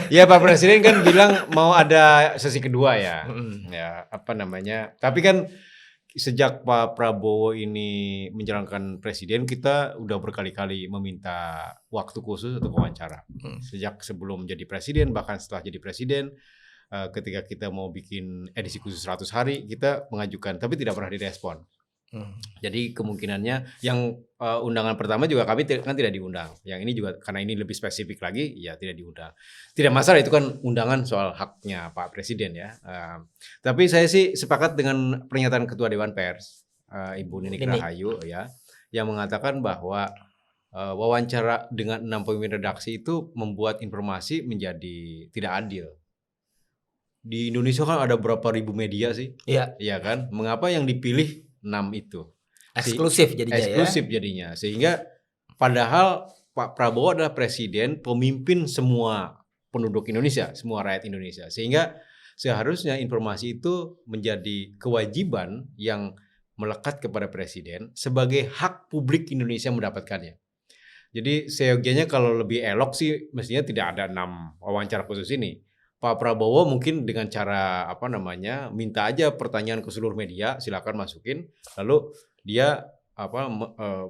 Ya Pak Presiden kan bilang mau ada sesi kedua ya. Ya apa namanya? Tapi kan sejak Pak Prabowo ini menjalankan presiden, kita udah berkali-kali meminta waktu khusus untuk wawancara. Sejak sebelum jadi presiden, bahkan setelah jadi presiden, ketika kita mau bikin edisi khusus 100 hari, kita mengajukan, tapi tidak pernah direspon. Jadi kemungkinannya yang undangan pertama juga kami kan tidak diundang. Yang ini juga karena ini lebih spesifik lagi, ya tidak diundang. Tidak masalah, itu kan undangan soal haknya Pak Presiden ya. Tapi saya sih sepakat dengan pernyataan Ketua Dewan Pers, Ibu Ninik Rahayu ya, yang mengatakan bahwa wawancara dengan 6 pemimpin redaksi itu membuat informasi menjadi tidak adil. Di Indonesia kan ada berapa ribu media sih? Iya kan? Mengapa yang dipilih 6 itu? Eksklusif jadinya eksklusif jadinya. Sehingga padahal Pak Prabowo adalah presiden, pemimpin semua penduduk Indonesia, semua rakyat Indonesia. Sehingga seharusnya informasi itu menjadi kewajiban yang melekat kepada presiden sebagai hak publik Indonesia mendapatkannya. Jadi seyogianya kalau lebih elok sih mestinya tidak ada 6 wawancara khusus ini. Pak Prabowo mungkin dengan cara minta aja pertanyaan ke seluruh media, silakan masukin, lalu dia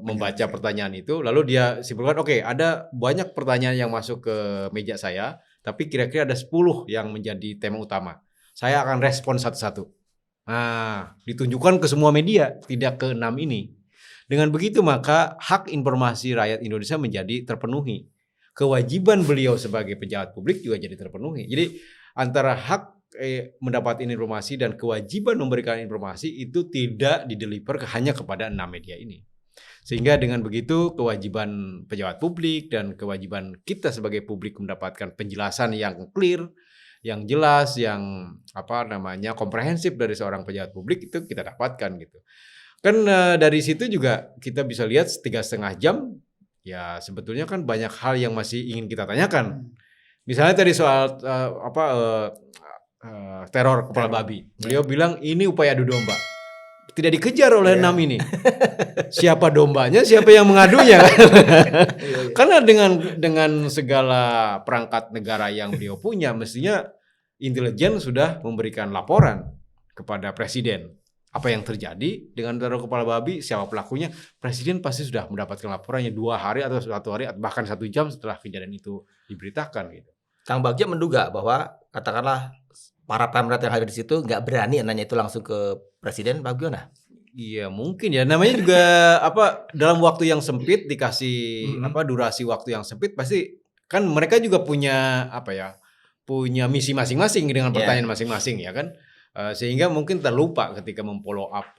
membaca pertanyaan itu, lalu dia simpulkan, oke, ada banyak pertanyaan yang masuk ke meja saya, tapi kira-kira ada 10 yang menjadi tema utama. Saya akan respon satu-satu. Nah, ditunjukkan ke semua media, tidak ke 6 ini. Dengan begitu maka hak informasi rakyat Indonesia menjadi terpenuhi. Kewajiban beliau sebagai pejabat publik juga jadi terpenuhi. Jadi antara hak mendapat informasi dan kewajiban memberikan informasi itu tidak dideliver hanya kepada 6 media ini. Sehingga dengan begitu kewajiban pejabat publik dan kewajiban kita sebagai publik mendapatkan penjelasan yang clear, yang jelas, yang komprehensif dari seorang pejabat publik itu kita dapatkan gitu. Kan dari situ juga kita bisa lihat 3,5 jam ya sebetulnya kan banyak hal yang masih ingin kita tanyakan. Misalnya tadi soal teror kepala babi. Beliau bilang ini upaya adu domba. Tidak dikejar oleh 6 ini. Siapa dombanya, siapa yang mengadunya kan? Karena dengan segala perangkat negara yang beliau punya, mestinya intelijen sudah memberikan laporan kepada presiden. Apa yang terjadi dengan teror kepala babi, siapa pelakunya, presiden pasti sudah mendapatkan laporannya 2 hari atau 1 hari, bahkan 1 jam setelah kejadian itu diberitakan gitu. Kang Bagja menduga bahwa katakanlah para pemret yang hadir di situ nggak berani nanya itu langsung ke presiden, bagaimana? Iya mungkin ya, namanya juga dalam waktu yang sempit dikasih durasi waktu yang sempit, pasti kan mereka juga punya punya misi masing-masing dengan pertanyaan masing-masing ya kan, sehingga mungkin terlupa ketika memfollow up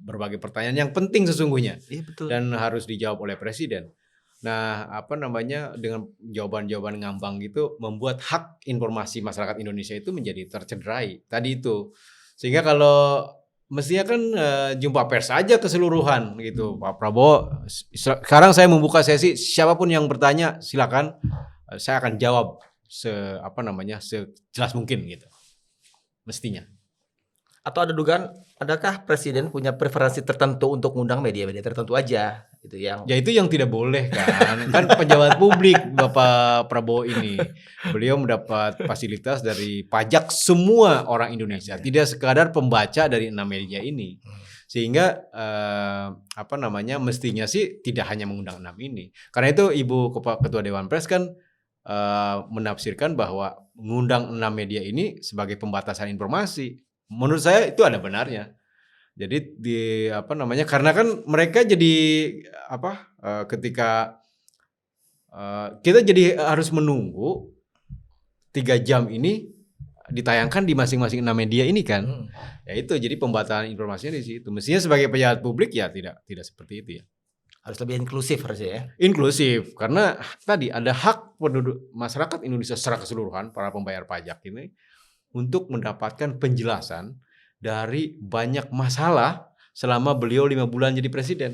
berbagai pertanyaan yang penting sesungguhnya. Iya betul. Dan harus dijawab oleh presiden. Nah, dengan jawaban-jawaban ngambang gitu membuat hak informasi masyarakat Indonesia itu menjadi tercederai. Tadi itu. Sehingga kalau mestinya kan jumpa pers aja keseluruhan gitu. Pak Prabowo, sekarang saya membuka sesi, siapapun yang bertanya silakan, saya akan jawab sejelas mungkin gitu. Mestinya. Atau ada dugaan, adakah presiden punya preferensi tertentu untuk mengundang media-media tertentu aja gitu yang ya itu yang tidak boleh kan. Kan pejabat publik Bapak Prabowo ini, beliau mendapat fasilitas dari pajak semua orang Indonesia, tidak sekadar pembaca dari 6 media ini. Sehingga mestinya sih tidak hanya mengundang 6 ini. Karena itu Ibu Ketua Dewan Pers kan menafsirkan bahwa mengundang 6 media ini sebagai pembatasan informasi. Menurut saya itu ada benarnya. Jadi karena kan mereka jadi ketika kita jadi harus menunggu 3 jam ini ditayangkan di masing-masing 6 media ini kan. Ya itu jadi pembatasan informasinya di situ. Mestinya sebagai pejabat publik ya tidak seperti itu ya. harus lebih inklusif harusnya ya. Inklusif karena tadi ada hak penduduk masyarakat Indonesia secara keseluruhan, para pembayar pajak ini, untuk mendapatkan penjelasan dari banyak masalah selama beliau 5 bulan jadi presiden.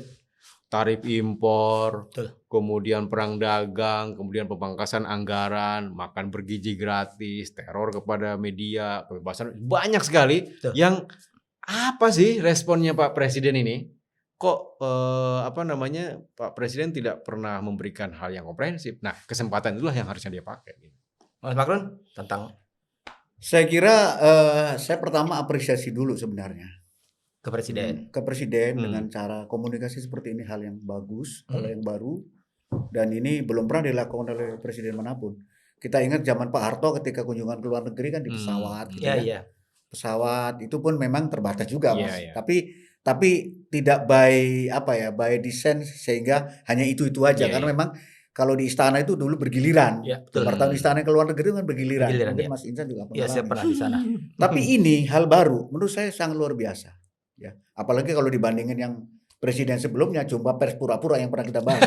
Tarif impor, kemudian perang dagang, kemudian pemangkasan anggaran, makan bergizi gratis, teror kepada media, kebebasan, banyak sekali. Yang apa sih responnya Pak Presiden ini? Kok Pak Presiden tidak pernah memberikan hal yang komprehensif. Nah, kesempatan itulah yang harusnya dia pakai. Mas Makrun tentang saya kira saya pertama apresiasi dulu sebenarnya ke presiden dengan cara komunikasi seperti ini, hal yang bagus, hal yang baru, dan ini belum pernah dilakukan oleh presiden manapun. Kita ingat zaman Pak Harto ketika kunjungan ke luar negeri kan di pesawat gitu ya. Pesawat itu pun memang terbatas juga Mas. Tapi tidak by design sehingga hanya itu aja karena memang kalau di istana itu dulu bergiliran. Pertama istana ke luar negeri kan bergiliran. Mungkin Mas Insan juga pernah. Iya, saya pernah di sana. Tapi ini hal baru, menurut saya sangat luar biasa. Ya, apalagi kalau dibandingin yang presiden sebelumnya, jumpa pers pura-pura yang pernah kita bahas.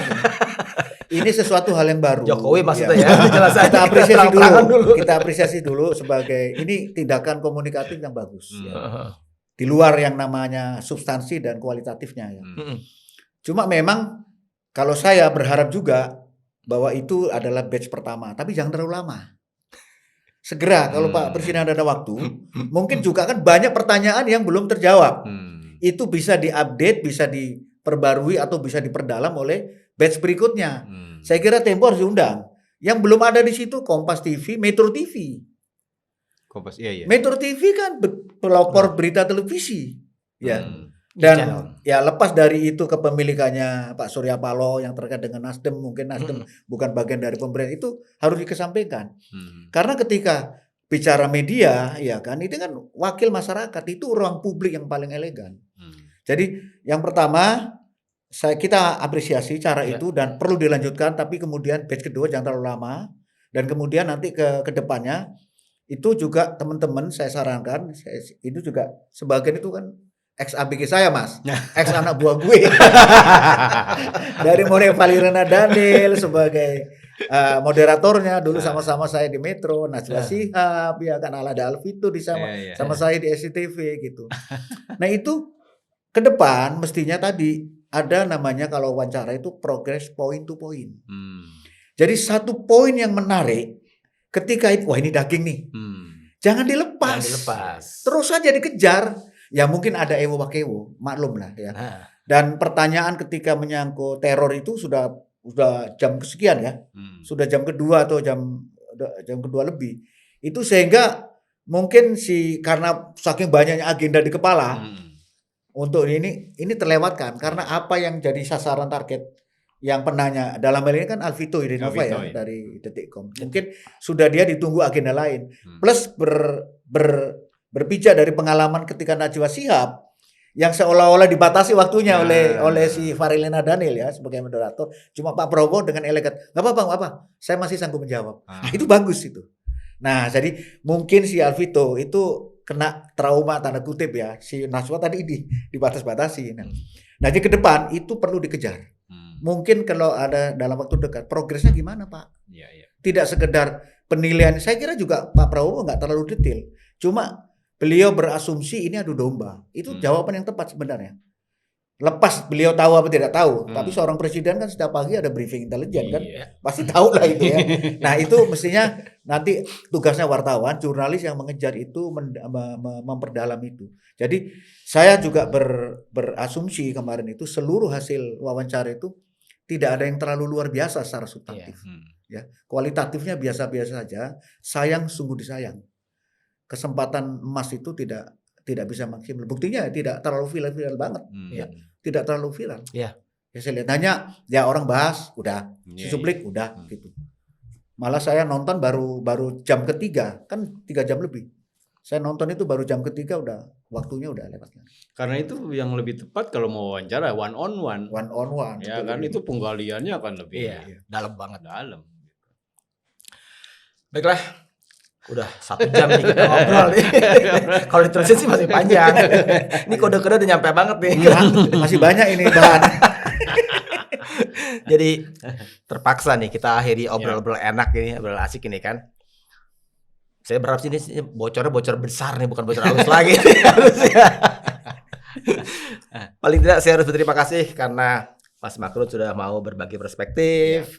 Ini sesuatu hal yang baru. Jokowi maksudnya ya. Kita apresiasi dulu. Kita apresiasi dulu sebagai ini tindakan komunikatif yang bagus. Ya. Di luar yang namanya substansi dan kualitatifnya. Ya. Cuma memang kalau saya berharap juga bahwa itu adalah batch pertama, tapi jangan terlalu lama. Segera kalau Pak Presiden ada waktu, mungkin juga kan banyak pertanyaan yang belum terjawab. Itu bisa diupdate, bisa diperbarui atau bisa diperdalam oleh batch berikutnya. Saya kira Tempo harus diundang. Yang belum ada di situ Kompas TV, Metro TV. Metro TV kan pelopor berita televisi. Ya. Dan ya lepas dari itu kepemilikannya Pak Surya Paloh yang terkait dengan Nasdem, mungkin Nasdem bukan bagian dari pemerintah, itu harus dikesampingkan. Karena ketika bicara media ya kan itu kan wakil masyarakat, itu ruang publik yang paling elegan. Jadi yang pertama kita apresiasi cara itu dan perlu dilanjutkan, tapi kemudian batch kedua jangan terlalu lama, dan kemudian nanti ke depannya itu juga teman-teman saya sarankan itu juga sebagian itu kan ex ABG saya Mas, ex anak buah gue. Dari mulai Valirena Daniel sebagai moderatornya dulu sama-sama saya di Metro, Najwa Shihab, ya kan Alada Alvito sama saya di SCTV gitu. Nah itu ke depan mestinya tadi ada namanya kalau wawancara itu progress point to point. Jadi satu poin yang menarik ketika wah ini daging nih, jangan dilepas. Terus saja dikejar. Ya mungkin ada ewo bakewo, maklum lah ya. Dan pertanyaan ketika menyangkut teror itu sudah jam kesekian ya, sudah jam kedua atau jam kedua lebih. Itu sehingga mungkin karena saking banyaknya agenda di kepala untuk ini terlewatkan karena apa yang jadi sasaran target yang penanya dalam hal ini kan Alvito Irinova ya dari Detikcom. Mungkin sudah dia ditunggu agenda lain. Plus berpijak dari pengalaman ketika Najwa Shihab yang seolah-olah dibatasi waktunya oleh si Valirena Daniel ya sebagai moderator. Cuma Pak Prabowo dengan elegan, nggak apa-apa, saya masih sanggup menjawab. Itu bagus itu. Nah jadi mungkin si Alvito itu kena trauma tanda kutip ya. Si Najwa tadi dibatas-batasi. Nah jadi ke depan itu perlu dikejar. Mungkin kalau ada dalam waktu dekat progresnya gimana Pak? Tidak sekedar penilaian. Saya kira juga Pak Prabowo nggak terlalu detail. Cuma beliau berasumsi ini adu domba. Itu jawaban yang tepat sebenarnya. Lepas beliau tahu apa tidak tahu. Tapi seorang presiden kan setiap pagi ada briefing intelijen kan. Pasti tahu lah itu ya. Nah itu mestinya nanti tugasnya wartawan, jurnalis yang mengejar itu, memperdalam itu. Jadi saya juga berasumsi kemarin itu seluruh hasil wawancara itu tidak ada yang terlalu luar biasa secara substantif. Ya, kualitatifnya biasa-biasa saja. Sayang sungguh disayang. Kesempatan emas itu tidak bisa maksimal. Buktinya tidak terlalu viral banget, ya. Tidak terlalu viral. Ya saya lihat hanya ya orang bahas, udah, publik udah gitu. Malah saya nonton baru jam ketiga, kan 3 jam lebih. Saya nonton itu baru jam ketiga udah waktunya udah lewat. Karena itu yang lebih tepat kalau mau wawancara one on one. Ya kan itu penggaliannya akan lebih dalam banget. Dalam. Baiklah. Udah 1 jam nih kita ngobrol nih. Kalau diterusin sih masih panjang. Ini kode-kode udah nyampe banget nih. Masih banyak ini bahan. Jadi terpaksa nih kita akhiri obrol-obrol enak ini, obrol asik ini kan. Saya berharap sini bocornya bocor besar nih, bukan bocor halus lagi. Paling tidak saya harus berterima kasih karena Mas Makrun sudah mau berbagi perspektif.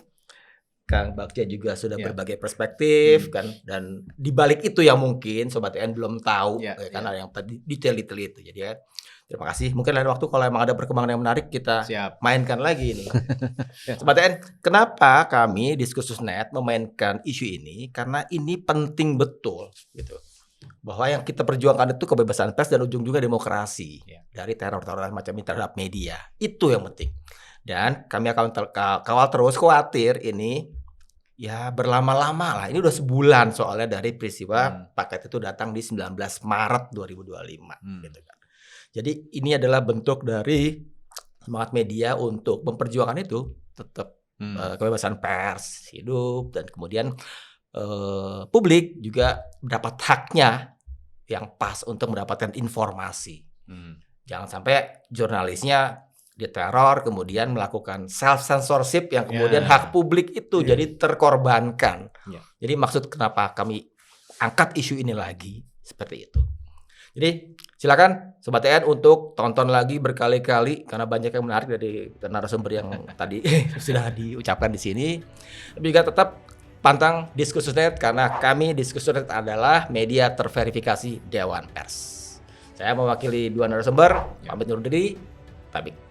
Kang Bagja juga sudah berbagi perspektif kan, dan dibalik itu yang mungkin Sobat TN belum tahu kan ada yang tadi detail-detail itu. Jadi ya terima kasih. Mungkin lain waktu kalau emang ada perkembangan yang menarik kita mainkan lagi ini. Sobat TN, kenapa kami Diskursus.net memainkan isu ini? Karena ini penting betul gitu. Bahwa yang kita perjuangkan itu kebebasan pers dan ujung juga demokrasi dari teror-teroran macam ini terhadap media. Itu yang penting. Dan kami akan kawal terus, khawatir ini ya berlama-lama lah. Ini udah sebulan soalnya dari peristiwa paket itu datang di 19 Maret 2025 gitu kan. Jadi ini adalah bentuk dari semangat media untuk memperjuangkan itu tetap kebebasan pers hidup, dan kemudian publik juga mendapat haknya yang pas untuk mendapatkan informasi. Jangan sampai jurnalisnya diteror, kemudian melakukan self censorship yang kemudian hak publik itu jadi terkorbankan. Jadi maksud kenapa kami angkat isu ini lagi seperti itu. Jadi silakan Sobat TN untuk tonton lagi berkali-kali karena banyak yang menarik dari narasumber yang tadi sudah diucapkan di sini. Tapi juga tetap pantang Diskursus.net karena kami Diskursus.net adalah media terverifikasi Dewan Pers. Saya mewakili 2 narasumber, pamit undur diri. Tabik.